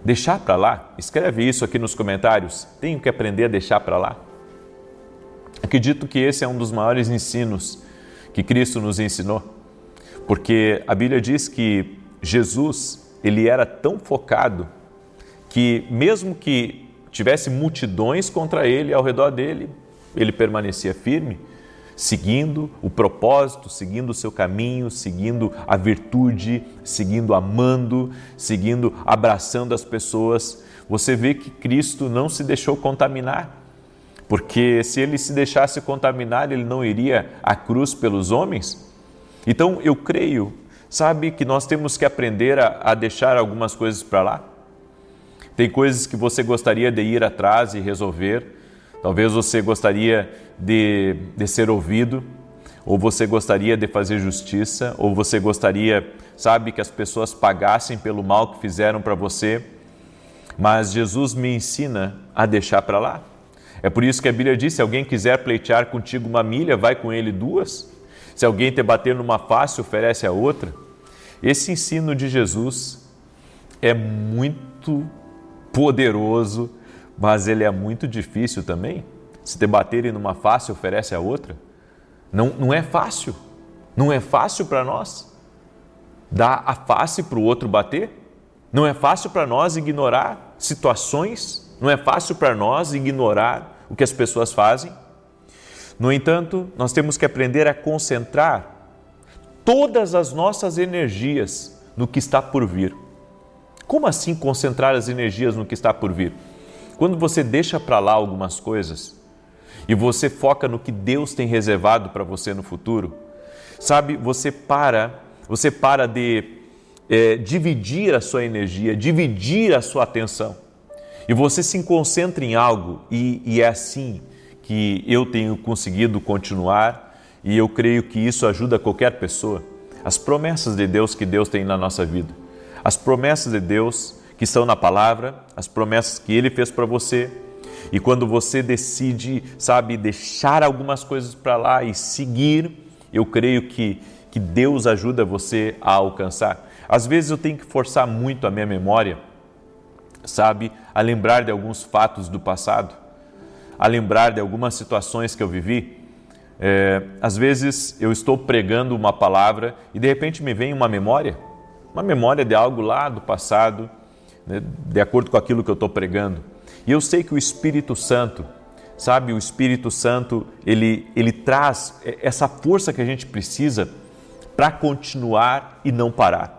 Deixar para lá, escreve isso aqui nos comentários. Tenho que aprender a deixar para lá. Acredito que esse é um dos maiores ensinos que Cristo nos ensinou. Porque a Bíblia diz que Jesus, ele era tão focado que mesmo que tivesse multidões contra ele ao redor dele, ele permanecia firme, seguindo o propósito, seguindo o seu caminho, seguindo a virtude, seguindo amando, seguindo abraçando as pessoas. Você vê que Cristo não se deixou contaminar, porque se ele se deixasse contaminar, ele não iria à cruz pelos homens. Então eu creio, que nós temos que aprender a deixar algumas coisas para lá. Tem coisas que você gostaria de ir atrás e resolver. Talvez você gostaria de ser ouvido, ou você gostaria de fazer justiça, ou você gostaria, que as pessoas pagassem pelo mal que fizeram para você. Mas Jesus me ensina a deixar para lá. É por isso que a Bíblia diz, se alguém quiser pleitear contigo 1 milha, vai com ele 2. Se alguém te bater numa face, oferece a outra. Esse ensino de Jesus é muito poderoso, mas ele é muito difícil também. Se te baterem numa face, oferece a outra. Não é fácil. Não é fácil para nós dar a face para o outro bater. Não é fácil para nós ignorar situações. Não é fácil para nós ignorar o que as pessoas fazem. No entanto, nós temos que aprender a concentrar todas as nossas energias no que está por vir. Como assim concentrar as energias no que está por vir? Quando você deixa para lá algumas coisas, e você foca no que Deus tem reservado para você no futuro, sabe, você para de dividir a sua energia, dividir a sua atenção, e você se concentra em algo, e é assim que eu tenho conseguido continuar, e eu creio que isso ajuda qualquer pessoa. As promessas de Deus que Deus tem na nossa vida, as promessas de Deus que estão na palavra, as promessas que Ele fez para você, e quando você decide, sabe, deixar algumas coisas para lá e seguir, eu creio que Deus ajuda você a alcançar. Às vezes eu tenho que forçar muito a minha memória, sabe, a lembrar de alguns fatos do passado, a lembrar de algumas situações que eu vivi. Às vezes eu estou pregando uma palavra e de repente me vem uma memória de algo lá do passado, né, de acordo com aquilo que eu estou pregando. E eu sei que o Espírito Santo, sabe, o Espírito Santo, ele traz essa força que a gente precisa para continuar e não parar.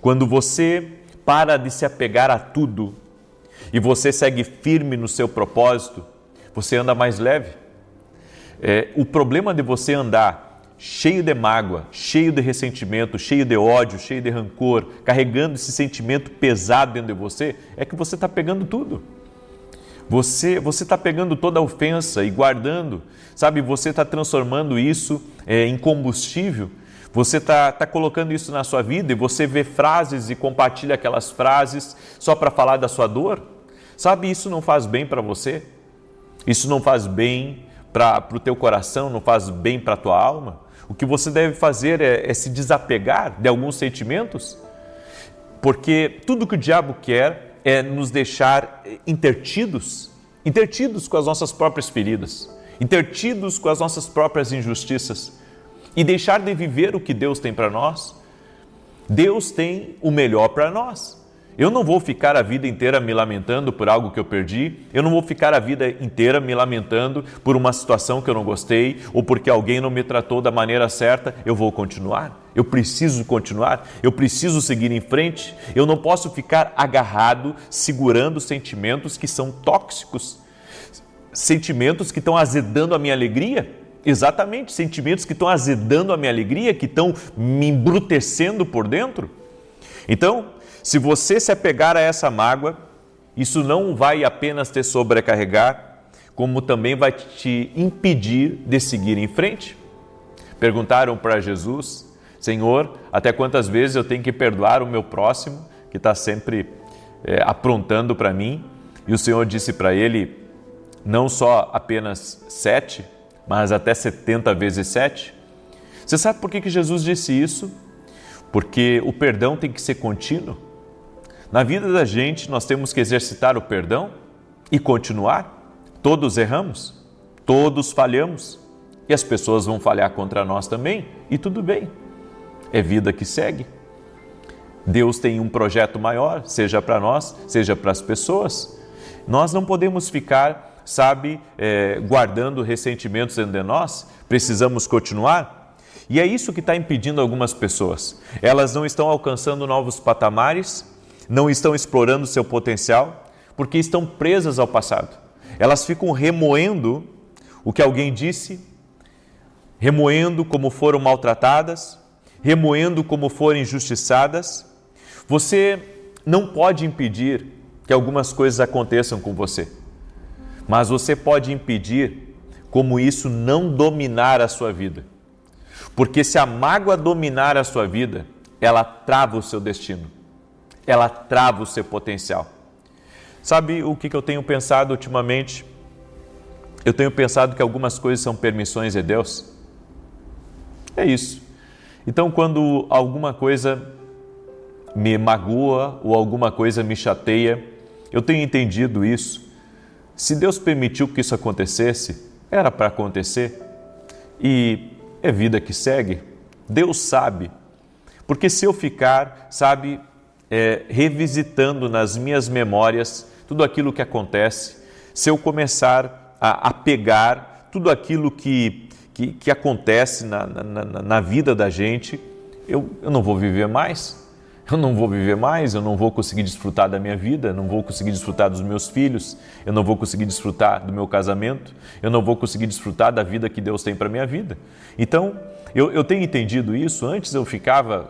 Quando você para de se apegar a tudo e você segue firme no seu propósito, você anda mais leve. O problema de você andar cheio de mágoa, cheio de ressentimento, cheio de ódio, cheio de rancor, carregando esse sentimento pesado dentro de você, é que você está pegando tudo. Você está pegando toda a ofensa e guardando, sabe? Você está transformando isso em combustível. Você está colocando isso na sua vida e você vê frases e compartilha aquelas frases só para falar da sua dor. Sabe, isso não faz bem para você. Isso não faz bem para o teu coração, não faz bem para a tua alma. O que você deve fazer é se desapegar de alguns sentimentos, porque tudo que o diabo quer é nos deixar intertidos com as nossas próprias feridas, intertidos com as nossas próprias injustiças e deixar de viver o que Deus tem para nós. Deus tem o melhor para nós. Eu não vou ficar a vida inteira me lamentando por algo que eu perdi, eu não vou ficar a vida inteira me lamentando por uma situação que eu não gostei ou porque alguém não me tratou da maneira certa. Eu vou continuar, eu preciso continuar, eu preciso seguir em frente. Eu não posso ficar agarrado, segurando sentimentos que são tóxicos, sentimentos que estão azedando a minha alegria. Exatamente, sentimentos que estão azedando a minha alegria, que estão me embrutecendo por dentro. Então, se você se apegar a essa mágoa, isso não vai apenas te sobrecarregar, como também vai te impedir de seguir em frente. Perguntaram para Jesus: Senhor, até quantas vezes eu tenho que perdoar o meu próximo, que está sempre aprontando para mim? E o Senhor disse para ele, não só apenas 7, mas até 70 vezes 7. Você sabe por que Jesus disse isso? Porque o perdão tem que ser contínuo. Na vida da gente, nós temos que exercitar o perdão e continuar. Todos erramos, todos falhamos, e as pessoas vão falhar contra nós também, e tudo bem. É vida que segue. Deus tem um projeto maior, seja para nós, seja para as pessoas. Nós não podemos ficar, sabe, guardando ressentimentos dentro de nós. Precisamos continuar. E é isso que está impedindo algumas pessoas. Elas não estão alcançando novos patamares, não estão explorando seu potencial, porque estão presas ao passado. Elas ficam remoendo o que alguém disse, remoendo como foram maltratadas, remoendo como foram injustiçadas. Você não pode impedir que algumas coisas aconteçam com você, mas você pode impedir como isso não dominar a sua vida. Porque se a mágoa dominar a sua vida, ela trava o seu destino. Ela trava o seu potencial. Sabe o que eu tenho pensado ultimamente? Eu tenho pensado que algumas coisas são permissões de Deus. É isso. Então, quando alguma coisa me magoa ou alguma coisa me chateia, eu tenho entendido isso. Se Deus permitiu que isso acontecesse, era para acontecer. E é vida que segue. Deus sabe. Porque se eu ficar, sabe, revisitando nas minhas memórias tudo aquilo que acontece, se eu começar a pegar tudo aquilo que acontece na vida da gente, eu não vou viver mais. Eu não vou viver mais, eu não vou conseguir desfrutar da minha vida, não vou conseguir desfrutar dos meus filhos, eu não vou conseguir desfrutar do meu casamento, eu não vou conseguir desfrutar da vida que Deus tem para a minha vida. Então, eu tenho entendido isso. Antes eu ficava,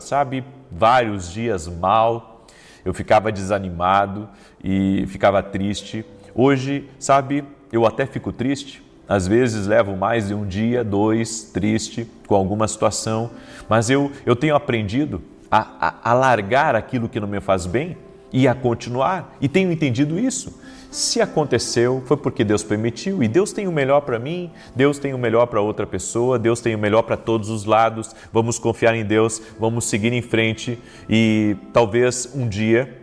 vários dias mal, eu ficava desanimado e ficava triste. Hoje, eu até fico triste. Às vezes levo mais de um dia, 2, triste com alguma situação, mas eu tenho aprendido a largar aquilo que não me faz bem e a continuar. E tenho entendido isso. Se aconteceu, foi porque Deus permitiu. E Deus tem o melhor para mim, Deus tem o melhor para outra pessoa, Deus tem o melhor para todos os lados. Vamos confiar em Deus, vamos seguir em frente e talvez um dia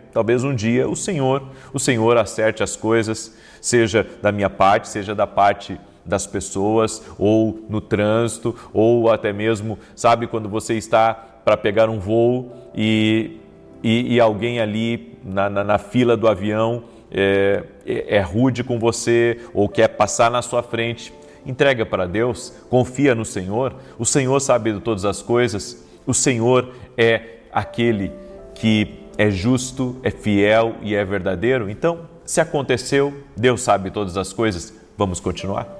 o Senhor acerte as coisas, seja da minha parte, seja da parte das pessoas, ou no trânsito, ou até mesmo, quando você está para pegar um voo e alguém ali na fila do avião é rude com você ou quer passar na sua frente. Entrega para Deus, confia no Senhor. O Senhor sabe de todas as coisas. O Senhor é aquele que é justo, é fiel e é verdadeiro. Então, se aconteceu, Deus sabe todas as coisas. Vamos continuar?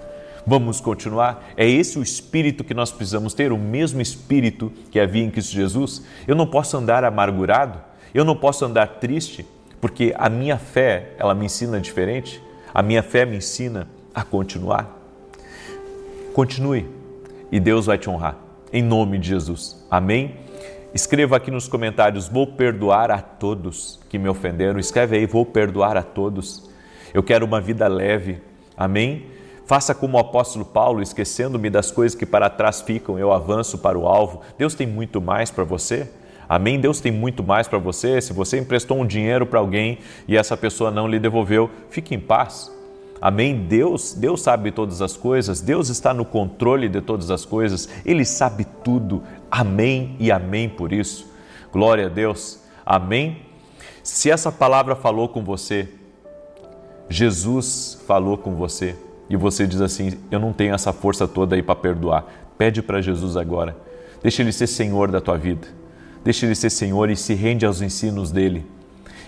Vamos continuar? É esse o espírito que nós precisamos ter, o mesmo espírito que havia em Cristo Jesus. Eu não posso andar amargurado, eu não posso andar triste, porque a minha fé, ela me ensina diferente. A minha fé me ensina a continuar. Continue e Deus vai te honrar, em nome de Jesus. Amém? Escreva aqui nos comentários: vou perdoar a todos que me ofenderam. Escreve aí: vou perdoar a todos. Eu quero uma vida leve. Amém? Faça como o apóstolo Paulo: esquecendo-me das coisas que para trás ficam, eu avanço para o alvo. Deus tem muito mais para você. Amém? Deus tem muito mais para você. Se você emprestou um dinheiro para alguém e essa pessoa não lhe devolveu, fique em paz. Amém? Deus sabe todas as coisas. Deus está no controle de todas as coisas. Ele sabe tudo. Amém e amém por isso. Glória a Deus. Amém? Se essa palavra falou com você, Jesus falou com você, e você diz assim: eu não tenho essa força toda aí para perdoar. Pede para Jesus agora. Deixa Ele ser Senhor da tua vida. Deixa Ele ser Senhor e se rende aos ensinos dEle.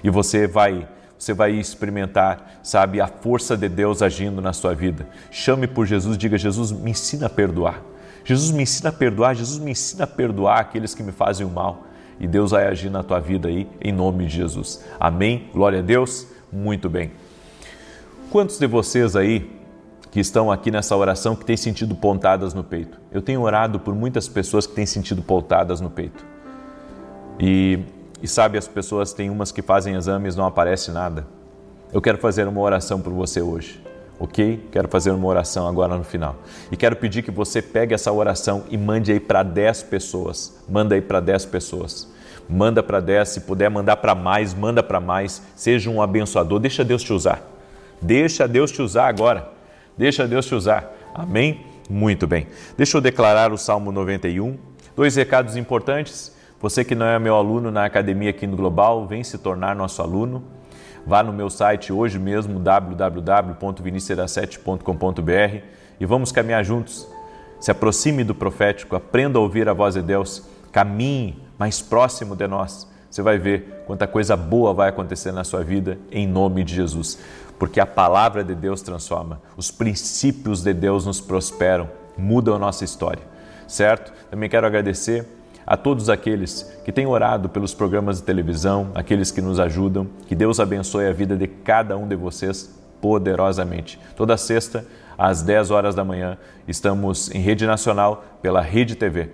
E você vai experimentar, a força de Deus agindo na sua vida. Chame por Jesus, diga: Jesus, me ensina a perdoar. Jesus, me ensina a perdoar. Jesus, me ensina a perdoar aqueles que me fazem o mal. E Deus vai agir na tua vida aí, em nome de Jesus. Amém? Glória a Deus. Muito bem. Quantos de vocês aí que estão aqui nessa oração que têm sentido pontadas no peito? Eu tenho orado por muitas pessoas que têm sentido pontadas no peito. E as pessoas têm umas que fazem exames e não aparece nada. Eu quero fazer uma oração por você hoje, ok? Quero fazer uma oração agora no final. E quero pedir que você pegue essa oração e mande aí para 10 pessoas. Manda aí para 10 pessoas. Manda para 10, se puder mandar para mais, manda para mais. Seja um abençoador, deixa Deus te usar. Deixa Deus te usar agora. Deixa Deus te usar. Amém? Muito bem. Deixa eu declarar o Salmo 91. 2 recados importantes. Você que não é meu aluno na academia aqui no Global, vem se tornar nosso aluno. Vá no meu site hoje mesmo, www.vinicius7.com.br, e vamos caminhar juntos. Se aproxime do profético, aprenda a ouvir a voz de Deus, caminhe mais próximo de nós. Você vai ver quanta coisa boa vai acontecer na sua vida, em nome de Jesus. Porque a palavra de Deus transforma, os princípios de Deus nos prosperam, mudam a nossa história, certo? Também quero agradecer a todos aqueles que têm orado pelos programas de televisão, aqueles que nos ajudam. Que Deus abençoe a vida de cada um de vocês poderosamente. Toda sexta, às 10 horas da manhã, estamos em rede nacional pela Rede TV.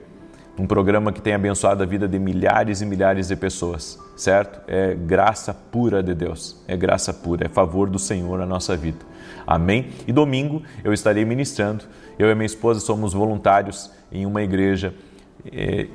Um programa que tem abençoado a vida de milhares e milhares de pessoas, certo? É graça pura de Deus, é graça pura, é favor do Senhor na nossa vida. Amém? E domingo eu estarei ministrando. Eu e minha esposa somos voluntários em uma igreja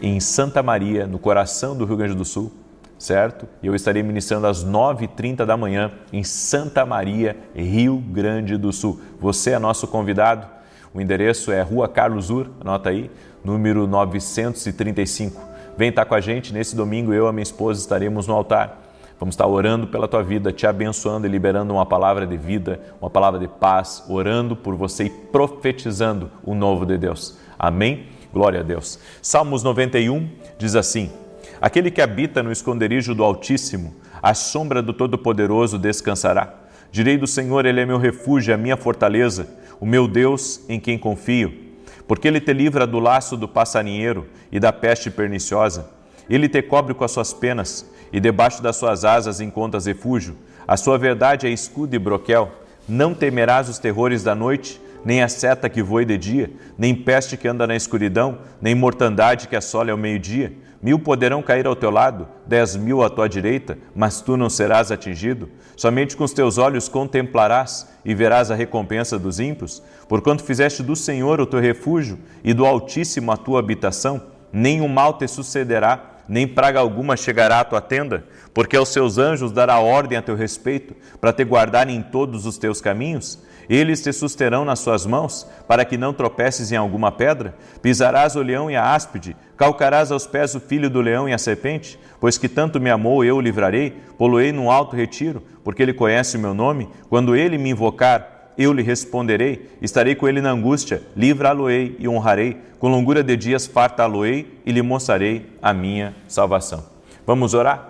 em Santa Maria, no coração do Rio Grande do Sul, certo? E eu estarei ministrando às 9h30 da manhã em Santa Maria, Rio Grande do Sul. Você é nosso convidado. O endereço é Rua Carlos Ur, anota aí, número 935. Vem estar com a gente nesse domingo. Eu e a minha esposa estaremos no altar. Vamos estar orando pela tua vida, te abençoando e liberando uma palavra de vida, uma palavra de paz, orando por você e profetizando o novo de Deus. Amém? Glória a Deus. Salmos 91 diz assim: Aquele que habita no esconderijo do Altíssimo, à sombra do Todo-Poderoso descansará. Direi do Senhor, Ele é meu refúgio, a minha fortaleza, o meu Deus em quem confio. Porque Ele te livra do laço do passarinheiro e da peste perniciosa. Ele te cobre com as suas penas, e debaixo das suas asas encontras refúgio. A sua verdade é escudo e broquel. Não temerás os terrores da noite, nem a seta que voe de dia, nem peste que anda na escuridão, nem mortandade que assole ao meio-dia. 1000 poderão cair ao teu lado, 10.000 à tua direita, mas tu não serás atingido. Somente com os teus olhos contemplarás e verás a recompensa dos ímpios. Porquanto fizeste do Senhor o teu refúgio e do Altíssimo a tua habitação, nenhum mal te sucederá, nem praga alguma chegará à tua tenda, porque aos seus anjos dará ordem a teu respeito, para te guardarem em todos os teus caminhos. Eles te susterão nas suas mãos, para que não tropeces em alguma pedra. Pisarás o leão e a áspide, calcarás aos pés o filho do leão e a serpente. Pois que tanto me amou, eu o livrarei, poloei num alto retiro, porque ele conhece o meu nome. Quando ele me invocar, eu lhe responderei, estarei com ele na angústia, livrá-lo-ei e honrarei. Com longura de dias fartá-lo-ei e lhe mostrarei a minha salvação. Vamos orar?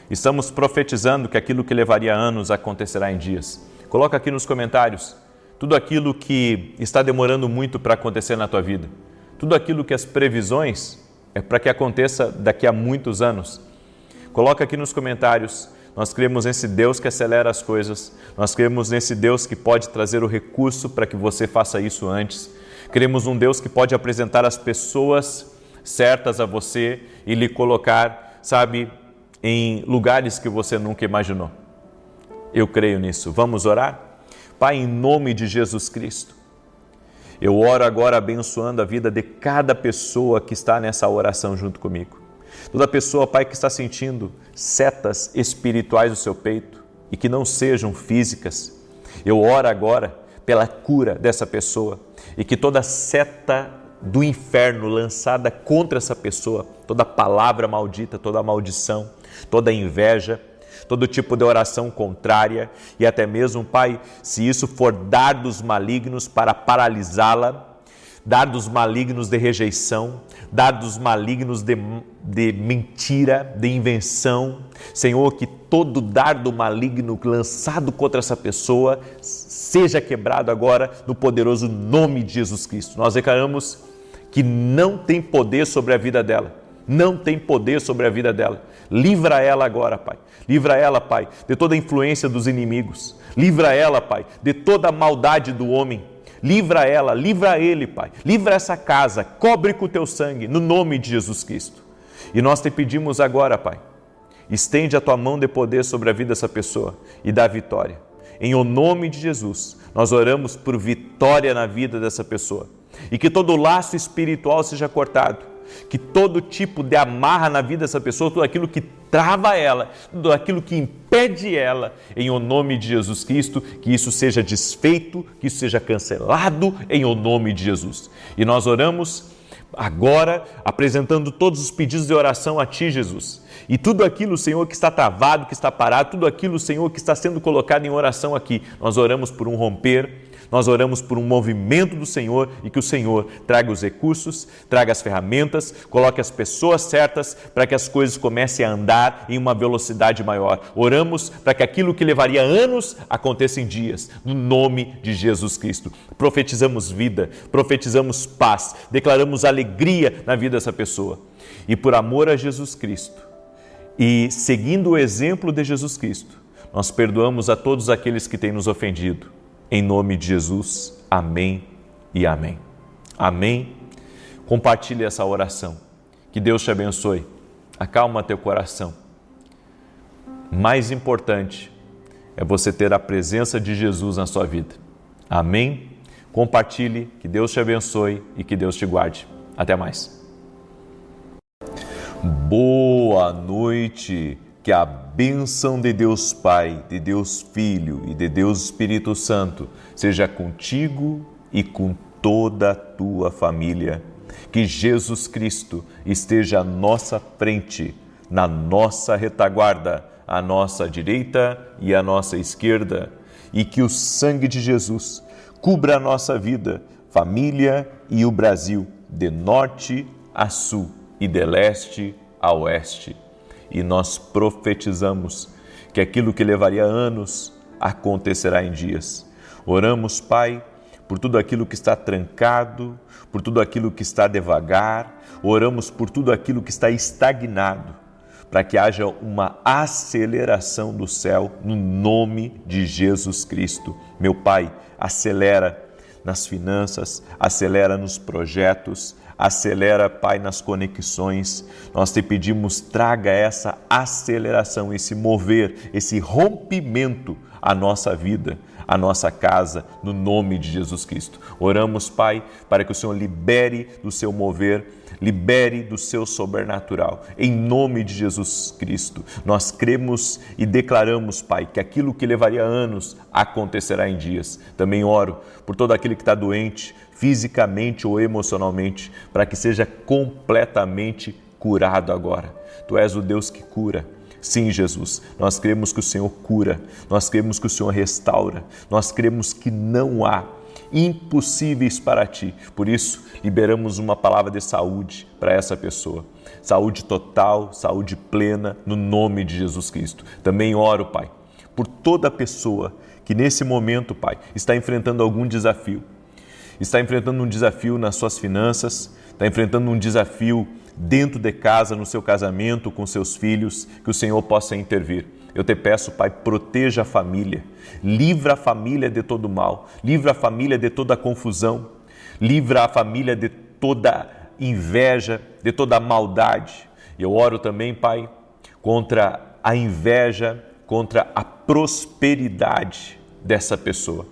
Estamos profetizando que aquilo que levaria anos acontecerá em dias. Coloca aqui nos comentários tudo aquilo que está demorando muito para acontecer na tua vida. Tudo aquilo que as previsões é para que aconteça daqui a muitos anos. Coloca aqui nos comentários. Nós cremos nesse Deus que acelera as coisas. Nós cremos nesse Deus que pode trazer o recurso para que você faça isso antes. Cremos num Deus que pode apresentar as pessoas certas a você e lhe colocar, em lugares que você nunca imaginou. Eu creio nisso. Vamos orar? Pai, em nome de Jesus Cristo, eu oro agora abençoando a vida de cada pessoa que está nessa oração junto comigo. Toda pessoa, Pai, que está sentindo setas espirituais no seu peito e que não sejam físicas, eu oro agora pela cura dessa pessoa e que toda seta do inferno lançada contra essa pessoa, toda palavra maldita, toda maldição, toda inveja, todo tipo de oração contrária e até mesmo, Pai, se isso for dardos malignos para paralisá-la, dardos malignos de rejeição, dardos malignos de mentira, de invenção. Senhor, que todo dardo maligno lançado contra essa pessoa seja quebrado agora no poderoso nome de Jesus Cristo. Nós declaramos que não tem poder sobre a vida dela. Não tem poder sobre a vida dela. Livra ela agora, Pai. Livra ela, Pai, de toda a influência dos inimigos. Livra ela, Pai, de toda a maldade do homem. Livra ela, livra ele, Pai. Livra essa casa, cobre com o teu sangue, no nome de Jesus Cristo. E nós te pedimos agora, Pai, estende a tua mão de poder sobre a vida dessa pessoa e dá vitória. Em o nome de Jesus, nós oramos por vitória na vida dessa pessoa. E que todo laço espiritual seja cortado. Que todo tipo de amarra na vida dessa pessoa, tudo aquilo que trava ela, tudo aquilo que impede ela, em o nome de Jesus Cristo, que isso seja desfeito, que isso seja cancelado, em o nome de Jesus. E nós oramos agora, apresentando todos os pedidos de oração a Ti, Jesus. E tudo aquilo, Senhor, que está travado, que está parado, tudo aquilo, Senhor, que está sendo colocado em oração aqui, nós oramos por um romper, nós oramos por um movimento do Senhor e que o Senhor traga os recursos, traga as ferramentas, coloque as pessoas certas para que as coisas comecem a andar em uma velocidade maior. Oramos para que aquilo que levaria anos aconteça em dias, no nome de Jesus Cristo. Profetizamos vida, profetizamos paz, declaramos alegria na vida dessa pessoa. E por amor a Jesus Cristo e seguindo o exemplo de Jesus Cristo, nós perdoamos a todos aqueles que têm nos ofendido. Em nome de Jesus, amém e amém. Amém. Compartilhe essa oração. Que Deus te abençoe. Acalma teu coração. Mais importante é você ter a presença de Jesus na sua vida. Amém. Compartilhe, que Deus te abençoe e que Deus te guarde. Até mais. Boa noite. Que a bênção de Deus Pai, de Deus Filho e de Deus Espírito Santo seja contigo e com toda a tua família. Que Jesus Cristo esteja à nossa frente, na nossa retaguarda, à nossa direita e à nossa esquerda. E que o sangue de Jesus cubra a nossa vida, família e o Brasil, de norte a sul e de leste a oeste. E nós profetizamos que aquilo que levaria anos acontecerá em dias. Oramos, Pai, por tudo aquilo que está trancado, por tudo aquilo que está devagar, oramos por tudo aquilo que está estagnado, para que haja uma aceleração do céu no nome de Jesus Cristo. Meu Pai, acelera nas finanças, acelera nos projetos, acelera, Pai, nas conexões. Nós te pedimos, traga essa aceleração, esse mover, esse rompimento à nossa vida, à nossa casa, no nome de Jesus Cristo. Oramos, Pai, para que o Senhor libere do seu mover, libere do seu sobrenatural, em nome de Jesus Cristo. Nós cremos e declaramos, Pai, que aquilo que levaria anos acontecerá em dias. Também oro por todo aquele que está doente, fisicamente ou emocionalmente, para que seja completamente curado agora. Tu és o Deus que cura. Sim, Jesus, nós cremos que o Senhor cura, nós cremos que o Senhor restaura, nós cremos que não há impossíveis para Ti. Por isso, liberamos uma palavra de saúde para essa pessoa. Saúde total, saúde plena, no nome de Jesus Cristo. Também oro, Pai, por toda pessoa que nesse momento, Pai, está enfrentando algum desafio. Está enfrentando um desafio nas suas finanças, está enfrentando um desafio dentro de casa, no seu casamento, com seus filhos, que o Senhor possa intervir. Eu te peço, Pai, proteja a família, livra a família de todo mal, livra a família de toda confusão, livra a família de toda inveja, de toda maldade. E eu oro também, Pai, contra a inveja, contra a prosperidade dessa pessoa.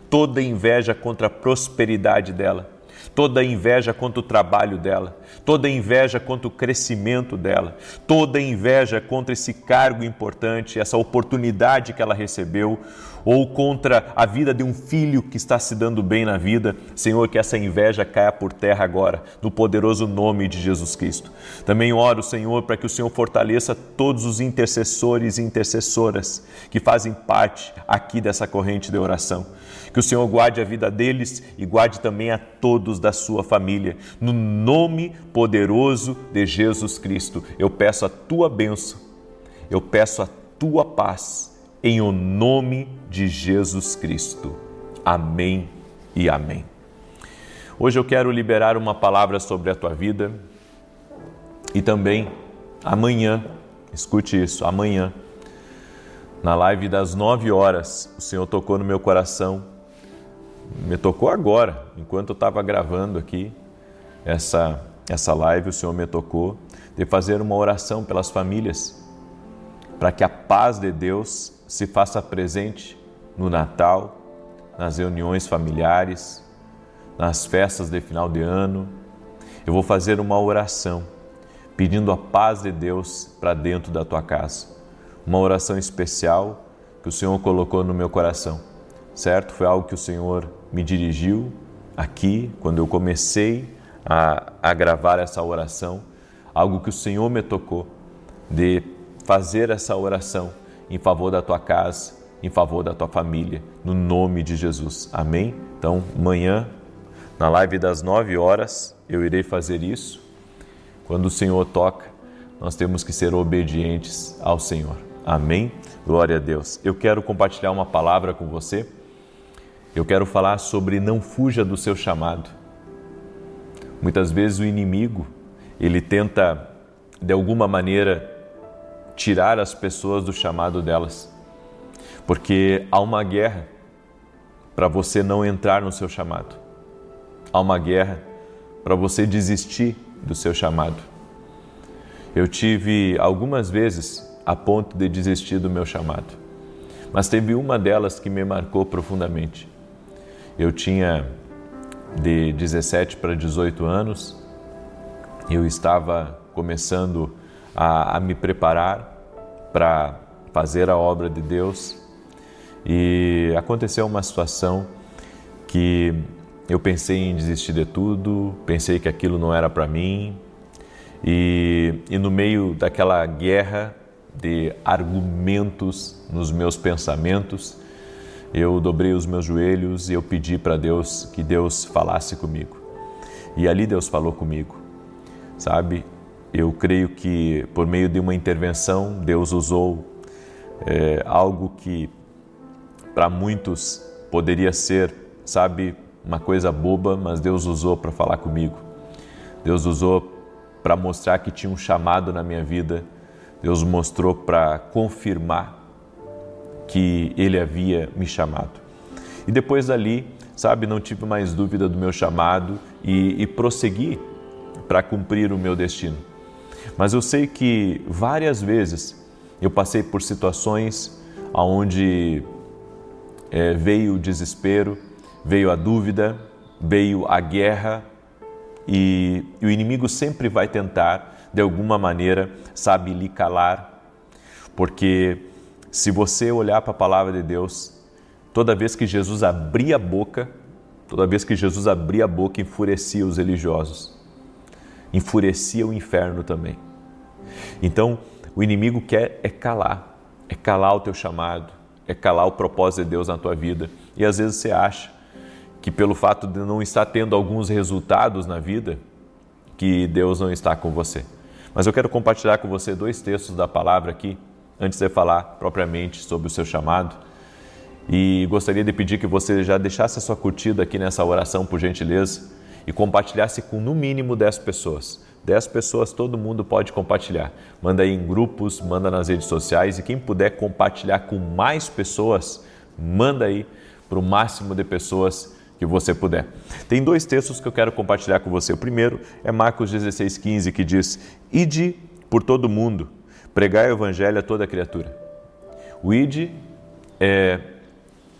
Toda inveja contra a prosperidade dela, toda inveja contra o trabalho dela, toda inveja contra o crescimento dela, toda inveja contra esse cargo importante, essa oportunidade que ela recebeu, ou contra a vida de um filho que está se dando bem na vida. Senhor, que essa inveja caia por terra agora, no poderoso nome de Jesus Cristo. Também oro, Senhor, para que o Senhor fortaleça todos os intercessores e intercessoras que fazem parte aqui dessa corrente de oração. Que o Senhor guarde a vida deles e guarde também a todos da sua família. No nome poderoso de Jesus Cristo, eu peço a tua bênção, eu peço a tua paz, em o nome de Jesus Cristo. Amém e amém. Hoje eu quero liberar uma palavra sobre a tua vida e também amanhã, escute isso, amanhã, na live das 9 horas, o Senhor tocou no meu coração, me tocou agora, enquanto eu estava gravando aqui essa live, o Senhor me tocou de fazer uma oração pelas famílias, para que a paz de Deus se faça presente no Natal, nas reuniões familiares, nas festas de final de ano. Eu vou fazer uma oração pedindo a paz de Deus para dentro da tua casa. Uma oração especial que o Senhor colocou no meu coração, certo? Foi algo que o Senhor me dirigiu aqui, quando eu comecei a gravar essa oração, algo que o Senhor me tocou de fazer essa oração em favor da tua casa, em favor da tua família, no nome de Jesus. Amém? Então, amanhã, na live das 9 horas, eu irei fazer isso. Quando o Senhor toca, nós temos que ser obedientes ao Senhor. Amém? Glória a Deus. Eu quero compartilhar uma palavra com você. Eu quero falar sobre não fuja do seu chamado. Muitas vezes o inimigo, ele tenta, de alguma maneira, tirar as pessoas do chamado delas. Porque há uma guerra para você não entrar no seu chamado. Há uma guerra para você desistir do seu chamado. Eu tive algumas vezes a ponto de desistir do meu chamado. Mas teve uma delas que me marcou profundamente. Eu tinha de 17 para 18 anos, eu estava começando a me preparar para fazer a obra de Deus e aconteceu uma situação que eu pensei em desistir de tudo, pensei que aquilo não era para mim e no meio daquela guerra de argumentos nos meus pensamentos, eu dobrei os meus joelhos e eu pedi para Deus que Deus falasse comigo. E ali Deus falou comigo, sabe? Eu creio que por meio de uma intervenção, Deus usou algo que para muitos poderia ser, sabe, uma coisa boba, mas Deus usou para falar comigo. Deus usou para mostrar que tinha um chamado na minha vida. Deus mostrou para confirmar que Ele havia me chamado. E depois dali, sabe, não tive mais dúvida do meu chamado e prossegui para cumprir o meu destino. Mas eu sei que várias vezes eu passei por situações onde veio o desespero, veio a dúvida, veio a guerra e o inimigo sempre vai tentar, de alguma maneira, sabe, lhe calar, porque se você olhar para a palavra de Deus, toda vez que Jesus abria a boca, enfurecia os religiosos, enfurecia o inferno também. Então, o inimigo quer calar o teu chamado, calar o propósito de Deus na tua vida. E às vezes você acha que pelo fato de não estar tendo alguns resultados na vida, que Deus não está com você. Mas eu quero compartilhar com você 2 textos da palavra aqui, antes de falar propriamente sobre o seu chamado. E gostaria de pedir que você já deixasse a sua curtida aqui nessa oração, por gentileza, e compartilhasse com no mínimo 10 pessoas. 10 pessoas, todo mundo pode compartilhar. Manda aí em grupos, manda nas redes sociais, e quem puder compartilhar com mais pessoas, manda aí para o máximo de pessoas que você puder. Tem 2 textos que eu quero compartilhar com você. O primeiro é Marcos 16:15, que diz: Ide por todo mundo, pregai o evangelho a toda criatura. O ide é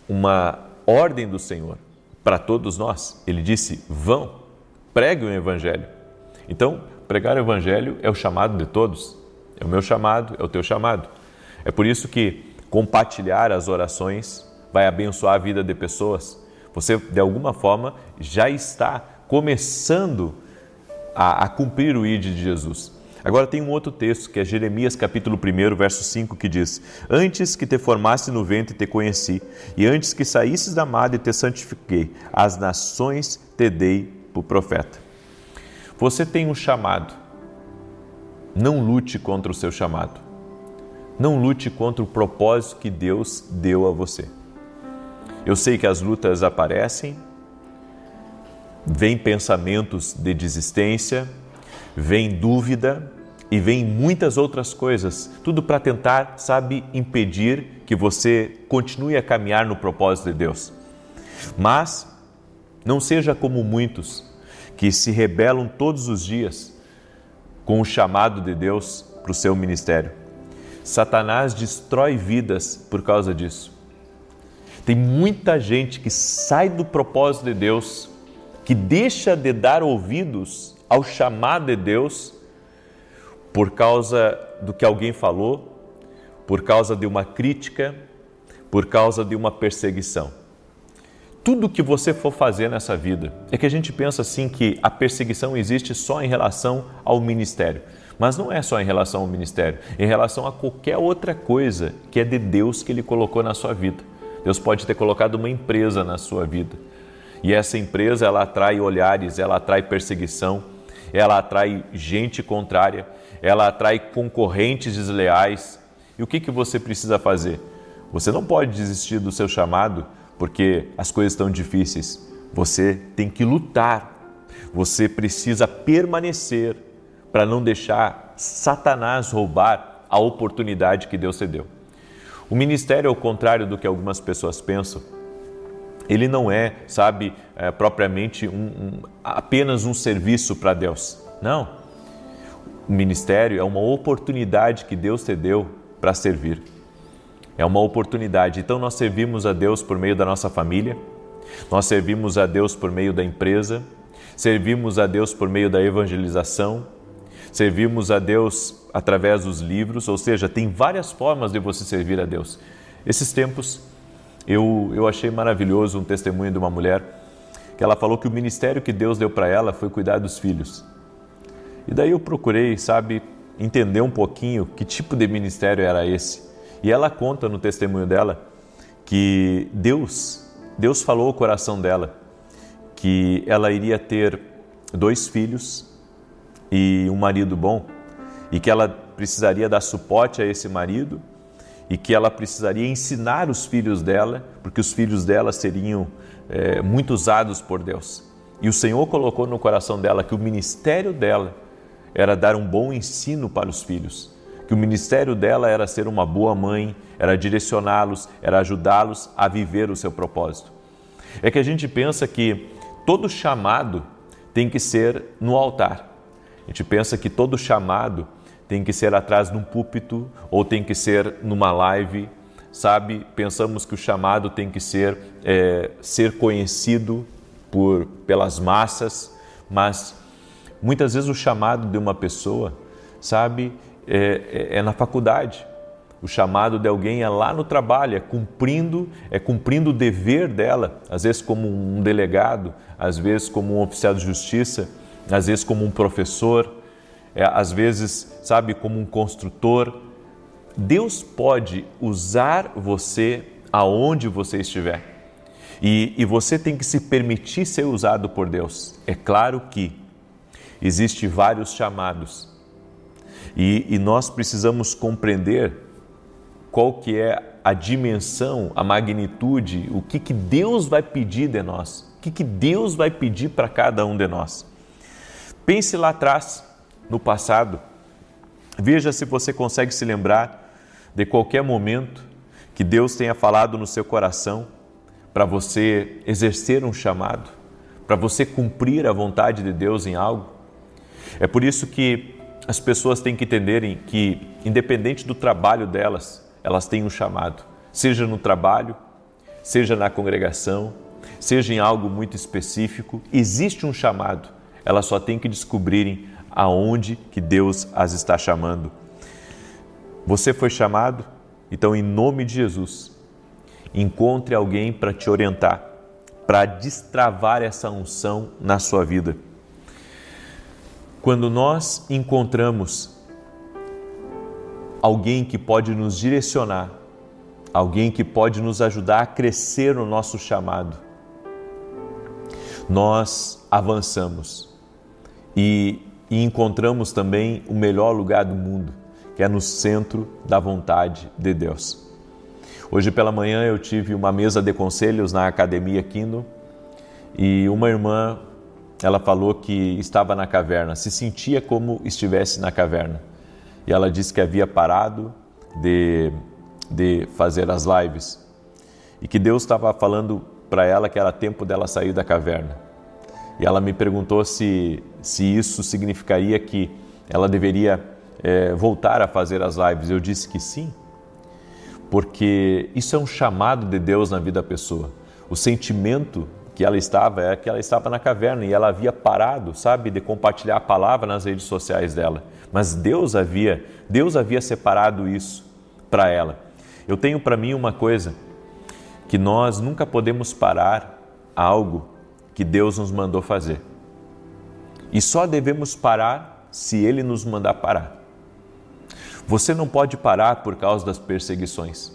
uma ordem do Senhor para todos nós. Ele disse: vão, preguem o evangelho. Então, pregar o evangelho é o chamado de todos. É o meu chamado, é o teu chamado. É por isso que compartilhar as orações vai abençoar a vida de pessoas. Você, de alguma forma, já está começando a cumprir o ide de Jesus. Agora tem um outro texto, que é Jeremias capítulo 1, verso 5, que diz: Antes que te formasse no ventre te conheci, e antes que saísses da madre te santifiquei, as nações te dei por profeta. Você tem um chamado. Não lute contra o seu chamado. Não lute contra o propósito que Deus deu a você. Eu sei que as lutas aparecem, vem pensamentos de desistência, vem dúvida e vem muitas outras coisas, tudo para tentar, sabe, impedir que você continue a caminhar no propósito de Deus. Mas não seja como muitos que se rebelam todos os dias com o chamado de Deus para o seu ministério. Satanás destrói vidas por causa disso. Tem muita gente que sai do propósito de Deus, que deixa de dar ouvidos ao chamado de Deus por causa do que alguém falou, por causa de uma crítica, por causa de uma perseguição. Tudo que você for fazer nessa vida, é que a gente pensa assim que a perseguição existe só em relação ao ministério. Mas não é só em relação ao ministério, é em relação a qualquer outra coisa que é de Deus que Ele colocou na sua vida. Deus pode ter colocado uma empresa na sua vida. E essa empresa, ela atrai olhares, ela atrai perseguição, ela atrai gente contrária, ela atrai concorrentes desleais. E o que você precisa fazer? Você não pode desistir do seu chamado porque as coisas estão difíceis. Você tem que lutar. Você precisa permanecer para não deixar Satanás roubar a oportunidade que Deus te deu. O ministério, ao contrário do que algumas pessoas pensam, ele não é, sabe, propriamente apenas um serviço para Deus. Não. O ministério é uma oportunidade que Deus te deu para servir. É uma oportunidade. Então nós servimos a Deus por meio da nossa família, nós servimos a Deus por meio da empresa, servimos a Deus por meio da evangelização, servimos a Deus através dos livros, ou seja, tem várias formas de você servir a Deus. Esses tempos, eu achei maravilhoso um testemunho de uma mulher que ela falou que o ministério que Deus deu para ela foi cuidar dos filhos. E daí eu procurei, sabe, entender um pouquinho que tipo de ministério era esse. E ela conta no testemunho dela que Deus falou ao coração dela que ela iria ter 2 filhos e um marido bom e que ela precisaria dar suporte a esse marido e que ela precisaria ensinar os filhos dela, porque os filhos dela seriam muito usados por Deus. E o Senhor colocou no coração dela que o ministério dela era dar um bom ensino para os filhos, que o ministério dela era ser uma boa mãe, era direcioná-los, era ajudá-los a viver o seu propósito. É que a gente pensa que todo chamado tem que ser no altar. A gente pensa que todo chamado tem que ser atrás de um púlpito ou tem que ser numa live, sabe? Pensamos que o chamado tem que ser conhecido pelas massas, mas muitas vezes o chamado de uma pessoa, sabe, é na faculdade. O chamado de alguém é lá no trabalho, é cumprindo o dever dela, às vezes como um delegado, às vezes como um oficial de justiça, às vezes como um professor, às vezes, sabe, como um construtor. Deus pode usar você aonde você estiver. E você tem que se permitir ser usado por Deus. É claro que existem vários chamados. E nós precisamos compreender qual que é a dimensão, a magnitude, o que Deus vai pedir de nós, o que Deus vai pedir para cada um de nós. Pense lá atrás, no passado, veja se você consegue se lembrar de qualquer momento que Deus tenha falado no seu coração para você exercer um chamado, para você cumprir a vontade de Deus em algo. É por isso que as pessoas têm que entenderem que, independente do trabalho delas, elas têm um chamado, seja no trabalho, seja na congregação, seja em algo muito específico, existe um chamado, elas só têm que descobrirem aonde que Deus as está chamando. Você foi chamado? Então, em nome de Jesus, encontre alguém para te orientar, para destravar essa unção na sua vida. Quando nós encontramos alguém que pode nos direcionar, alguém que pode nos ajudar a crescer no nosso chamado, nós avançamos e encontramos também o melhor lugar do mundo, que é no centro da vontade de Deus. Hoje pela manhã eu tive uma mesa de conselhos na Academia Kindle e uma irmã, ela falou que estava na caverna, se sentia como estivesse na caverna. E ela disse que havia parado de fazer as lives e que Deus estava falando para ela que era tempo dela sair da caverna. E ela me perguntou se isso significaria que ela deveria voltar a fazer as lives. Eu disse que sim, porque isso é um chamado de Deus na vida da pessoa. O sentimento que ela estava é que ela estava na caverna e ela havia parado, sabe, de compartilhar a palavra nas redes sociais dela. Mas Deus havia separado isso para ela. Eu tenho para mim uma coisa, que nós nunca podemos parar algo que Deus nos mandou fazer. E só devemos parar se Ele nos mandar parar. Você não pode parar por causa das perseguições.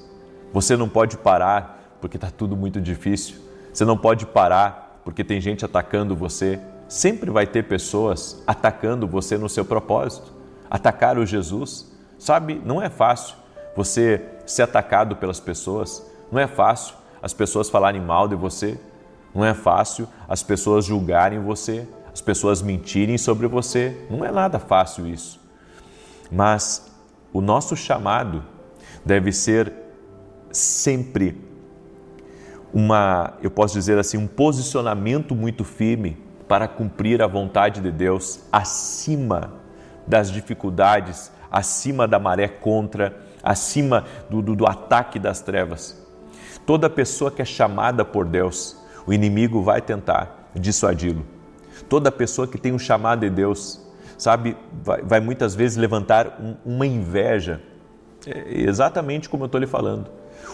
Você não pode parar porque está tudo muito difícil. Você não pode parar porque tem gente atacando você. Sempre vai ter pessoas atacando você no seu propósito. Atacar o Jesus, sabe, não é fácil você ser atacado pelas pessoas. Não é fácil as pessoas falarem mal de você. Não é fácil as pessoas julgarem você, as pessoas mentirem sobre você. Não é nada fácil isso. Mas o nosso chamado deve ser sempre eu posso dizer assim, um posicionamento muito firme para cumprir a vontade de Deus acima das dificuldades, acima da maré contra, acima do ataque das trevas. Toda pessoa que é chamada por Deus, o inimigo vai tentar dissuadi-lo. Toda pessoa que tem um chamado de Deus, sabe, vai muitas vezes levantar uma inveja, exatamente como eu estou lhe falando.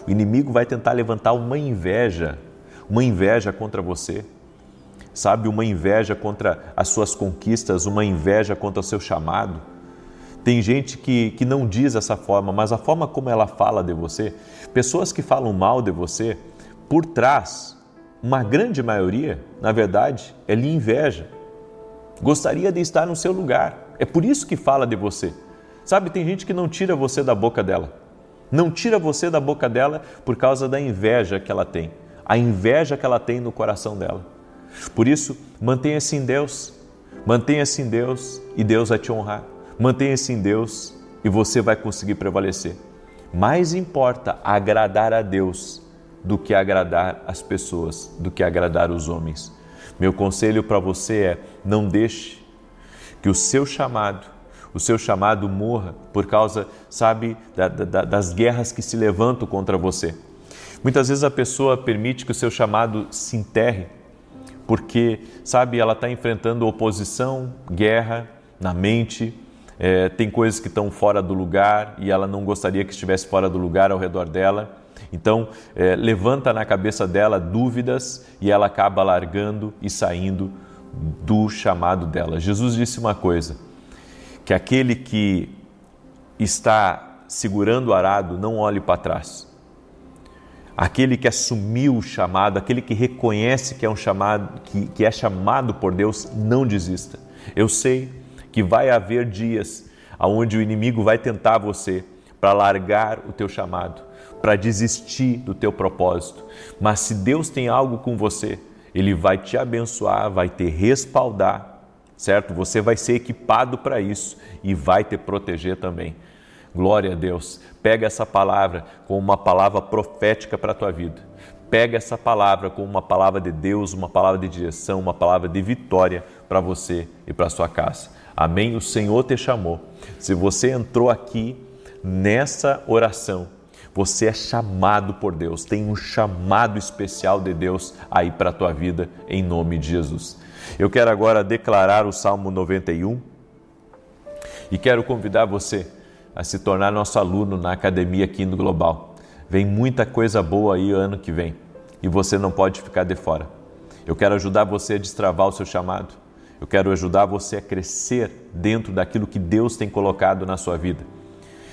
O inimigo vai tentar levantar uma inveja contra você, sabe, uma inveja contra as suas conquistas, uma inveja contra o seu chamado. Tem gente que não diz dessa forma, mas a forma como ela fala de você, pessoas que falam mal de você, por trás, uma grande maioria, na verdade, é lhe inveja. Gostaria de estar no seu lugar. É por isso que fala de você. Sabe, tem gente que não tira você da boca dela. Não tira você da boca dela por causa da inveja que ela tem. A inveja que ela tem no coração dela. Por isso, mantenha-se em Deus. Mantenha-se em Deus e Deus vai te honrar. Mantenha-se em Deus e você vai conseguir prevalecer. Mais importa agradar a Deus do que agradar as pessoas, do que agradar os homens. Meu conselho para você é: não deixe que o seu chamado morra por causa, sabe, das guerras que se levantam contra você. Muitas vezes a pessoa permite que o seu chamado se enterre porque, sabe, ela está enfrentando oposição, guerra na mente, tem coisas que estão fora do lugar e ela não gostaria que estivesse fora do lugar ao redor dela. Então, levanta na cabeça dela dúvidas e ela acaba largando e saindo do chamado dela. Jesus disse uma coisa, que aquele que está segurando o arado não olhe para trás. Aquele que assumiu o chamado, aquele que reconhece que é um chamado, que é chamado por Deus, não desista. Eu sei que vai haver dias onde o inimigo vai tentar você para largar o teu chamado, para desistir do teu propósito. Mas se Deus tem algo com você, Ele vai te abençoar, vai te respaldar, certo? Você vai ser equipado para isso e vai te proteger também. Glória a Deus. Pega essa palavra como uma palavra profética para a tua vida. Pega essa palavra como uma palavra de Deus, uma palavra de direção, uma palavra de vitória para você e para a sua casa. Amém? O Senhor te chamou. Se você entrou aqui nessa oração, você é chamado por Deus, tem um chamado especial de Deus aí para a tua vida, em nome de Jesus. Eu quero agora declarar o Salmo 91 e quero convidar você a se tornar nosso aluno na Academia Quino Global. Vem muita coisa boa aí ano que vem e você não pode ficar de fora. Eu quero ajudar você a destravar o seu chamado. Eu quero ajudar você a crescer dentro daquilo que Deus tem colocado na sua vida.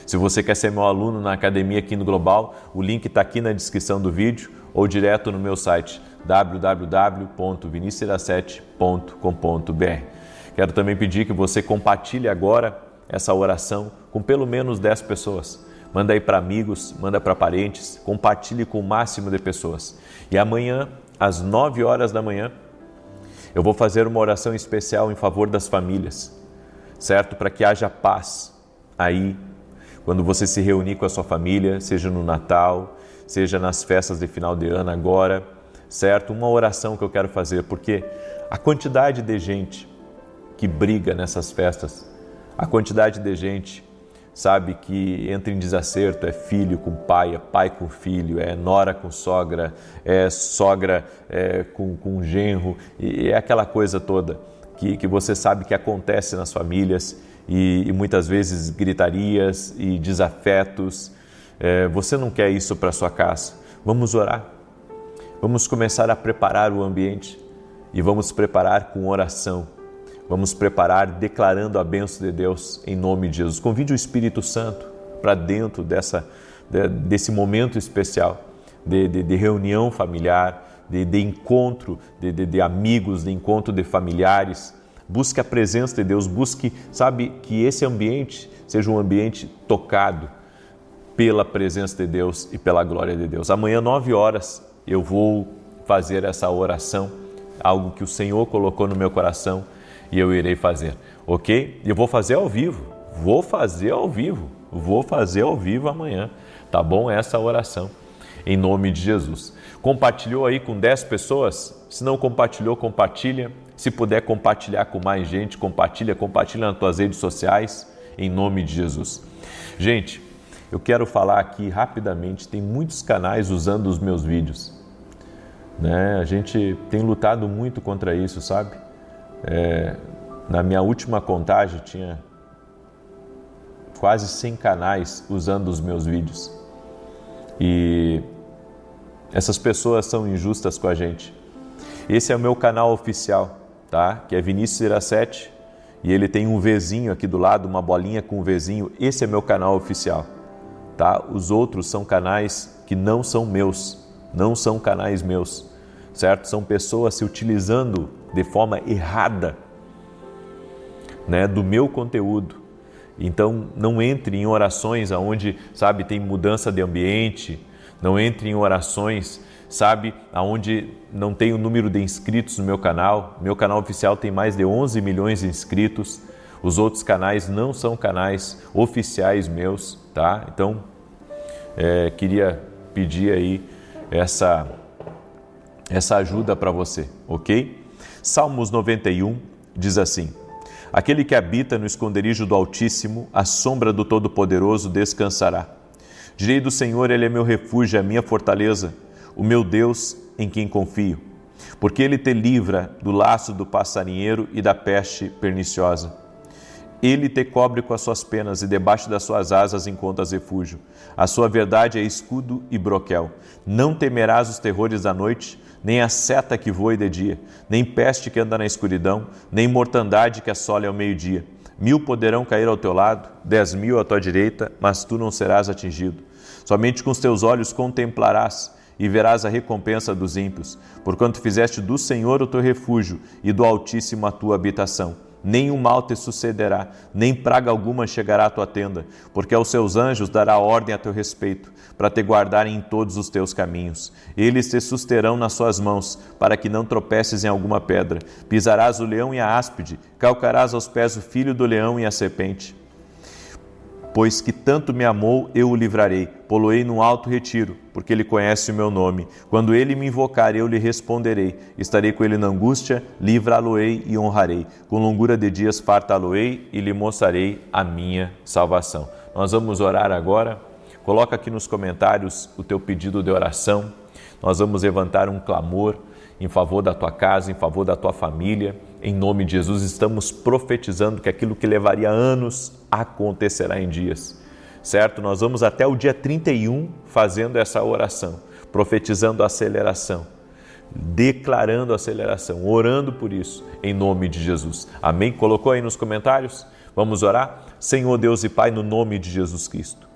Se você quer ser meu aluno na Academia Quino Global, o link está aqui na descrição do vídeo ou direto no meu site www.vinicius17.com.br. Quero também pedir que você compartilhe agora essa oração com pelo menos 10 pessoas. Manda aí para amigos, manda para parentes, compartilhe com o máximo de pessoas. E amanhã, às 9 horas da manhã, eu vou fazer uma oração especial em favor das famílias, certo? Para que haja paz aí, quando você se reunir com a sua família, seja no Natal, seja nas festas de final de ano agora, certo? Uma oração que eu quero fazer, porque a quantidade de gente que briga nessas festas, a quantidade de gente, sabe, que entra em desacerto, é filho com pai, é pai com filho, é nora com sogra, é sogra com genro, e é aquela coisa toda que você sabe que acontece nas famílias e muitas vezes gritarias e desafetos. Você não quer isso para sua casa. Vamos orar, vamos começar a preparar o ambiente e vamos preparar com oração. Vamos preparar declarando a bênção de Deus em nome de Jesus. Convide o Espírito Santo para dentro desse momento especial de reunião familiar, de encontro de amigos, de encontro de familiares. Busque a presença de Deus, busque, sabe, que esse ambiente seja um ambiente tocado pela presença de Deus e pela glória de Deus. Amanhã, 9 horas, eu vou fazer essa oração, algo que o Senhor colocou no meu coração, e eu irei fazer, ok? Eu vou fazer ao vivo, vou fazer ao vivo amanhã, tá bom? Essa oração, em nome de Jesus. Compartilhou aí com 10 pessoas? Se não compartilhou, compartilha. Se puder compartilhar com mais gente, compartilha nas tuas redes sociais, em nome de Jesus. Gente, eu quero falar aqui rapidamente, tem muitos canais usando os meus vídeos, né? A gente tem lutado muito contra isso, sabe? Na minha última contagem tinha quase 100 canais usando os meus vídeos e essas pessoas são injustas com a gente. Esse é o meu canal oficial, tá? Que é Vinicius 17 e ele tem um Vzinho aqui do lado, uma bolinha com um Vzinho. Esse é meu canal oficial, tá? Os outros são canais que não são meus, não são canais meus, certo? São pessoas se utilizando de forma errada, né, do meu conteúdo Então, não entre em orações onde, sabe, tem mudança de ambiente, não entre em orações, sabe, onde não tem o número de inscritos no meu canal. Meu canal oficial tem mais de 11 milhões de inscritos, os outros canais não são canais oficiais meus, tá? Então, queria pedir aí essa ajuda para você, ok? Salmos 91 diz assim: aquele que habita no esconderijo do Altíssimo, à sombra do Todo-Poderoso descansará. Direi do Senhor, Ele é meu refúgio, a minha fortaleza, o meu Deus em quem confio. Porque Ele te livra do laço do passarinheiro e da peste perniciosa. Ele te cobre com as suas penas e debaixo das suas asas encontras refúgio. A sua verdade é escudo e broquel. Não temerás os terrores da noite, nem a seta que voe de dia, nem peste que anda na escuridão, nem mortandade que assole ao meio-dia. 1000 poderão cair ao teu lado, 10.000 à tua direita, mas tu não serás atingido. Somente com os teus olhos contemplarás e verás a recompensa dos ímpios, porquanto fizeste do Senhor o teu refúgio e do Altíssimo a tua habitação. Nenhum mal te sucederá, nem praga alguma chegará à tua tenda, porque aos seus anjos dará ordem a teu respeito, para te guardarem em todos os teus caminhos. Eles te susterão nas suas mãos, para que não tropeces em alguma pedra. Pisarás o leão e a áspide, calcarás aos pés o filho do leão e a serpente. Pois que tanto me amou, eu o livrarei, pô-lo-ei num alto retiro, porque ele conhece o meu nome. Quando ele me invocar, eu lhe responderei. Estarei com ele na angústia, livrá-lo-ei e honrarei. Com longura de dias fartá-lo-ei e lhe mostrarei a minha salvação. Nós vamos orar agora. Coloca aqui nos comentários o teu pedido de oração. Nós vamos levantar um clamor em favor da tua casa, em favor da tua família. Em nome de Jesus, estamos profetizando que aquilo que levaria anos acontecerá em dias, certo? Nós vamos até o dia 31 fazendo essa oração, profetizando a aceleração, declarando a aceleração, orando por isso, em nome de Jesus. Amém? Colocou aí nos comentários? Vamos orar? Senhor Deus e Pai, no nome de Jesus Cristo,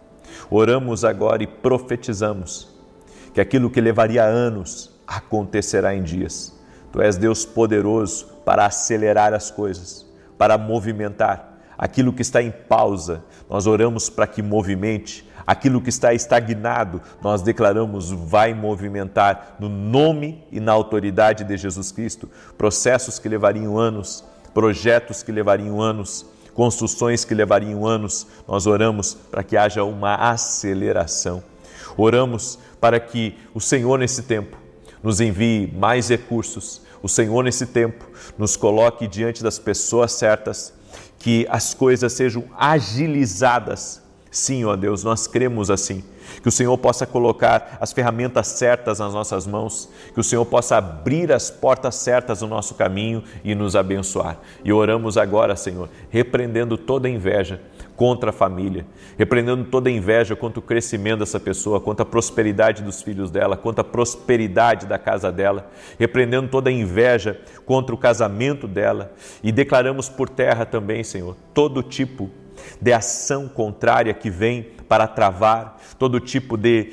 oramos agora e profetizamos que aquilo que levaria anos acontecerá em dias. Tu és Deus poderoso para acelerar as coisas, para movimentar aquilo que está em pausa. Nós oramos para que movimente aquilo que está estagnado. Nós declaramos vai movimentar no nome e na autoridade de Jesus Cristo. Processos que levariam anos, projetos que levariam anos, construções que levariam anos. Nós oramos para que haja uma aceleração. Oramos para que o Senhor nesse tempo nos envie mais recursos, o Senhor nesse tempo nos coloque diante das pessoas certas, que as coisas sejam agilizadas. Sim, ó Deus, nós cremos assim, que o Senhor possa colocar as ferramentas certas nas nossas mãos, que o Senhor possa abrir as portas certas no nosso caminho e nos abençoar. E oramos agora, Senhor, repreendendo toda inveja contra a família, repreendendo toda inveja contra o crescimento dessa pessoa, contra a prosperidade dos filhos dela, contra a prosperidade da casa dela, repreendendo toda inveja contra o casamento dela e declaramos por terra também, Senhor, todo tipo de ação contrária que vem para travar, todo tipo de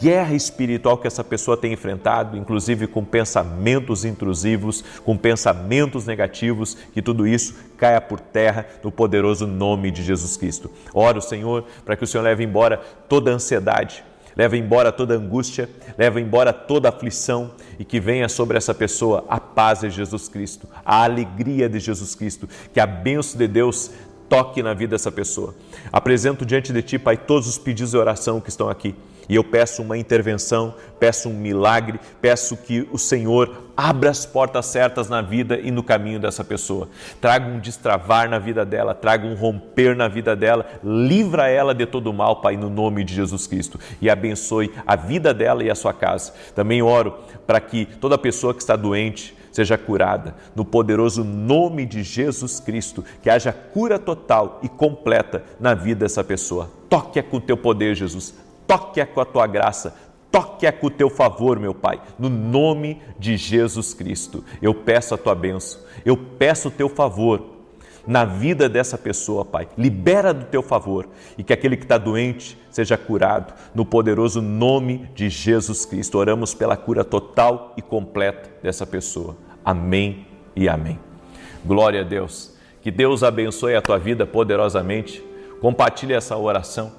guerra espiritual que essa pessoa tem enfrentado, inclusive com pensamentos intrusivos, com pensamentos negativos, que tudo isso caia por terra no poderoso nome de Jesus Cristo. Oro, Senhor, para que o Senhor leve embora toda ansiedade, leve embora toda angústia, leve embora toda aflição e que venha sobre essa pessoa a paz de Jesus Cristo, a alegria de Jesus Cristo, que a bênção de Deus toque na vida dessa pessoa. Apresento diante de Ti, Pai, todos os pedidos de oração que estão aqui. E eu peço uma intervenção, peço um milagre, peço que o Senhor abra as portas certas na vida e no caminho dessa pessoa. Traga um destravar na vida dela, traga um romper na vida dela, livra ela de todo mal, Pai, no nome de Jesus Cristo. E abençoe a vida dela e a sua casa. Também oro para que toda pessoa que está doente seja curada, no poderoso nome de Jesus Cristo, que haja cura total e completa na vida dessa pessoa. Toque-a com o Teu poder, Jesus, toque-a com a Tua graça, toque-a com o Teu favor, meu Pai, no nome de Jesus Cristo. Eu peço a Tua bênção, eu peço o Teu favor na vida dessa pessoa, Pai. Libera do Teu favor e que aquele que está doente seja curado no poderoso nome de Jesus Cristo. Oramos pela cura total e completa dessa pessoa. Amém e amém. Glória a Deus. Que Deus abençoe a tua vida poderosamente. Compartilhe essa oração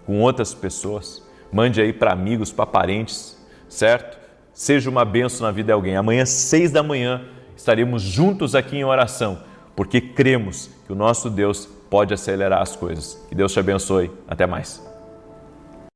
com outras pessoas. Mande aí para amigos, para parentes, certo? Seja uma bênção na vida de alguém. Amanhã, 6 da manhã, estaremos juntos aqui em oração, porque cremos que o nosso Deus pode acelerar as coisas. Que Deus te abençoe. Até mais.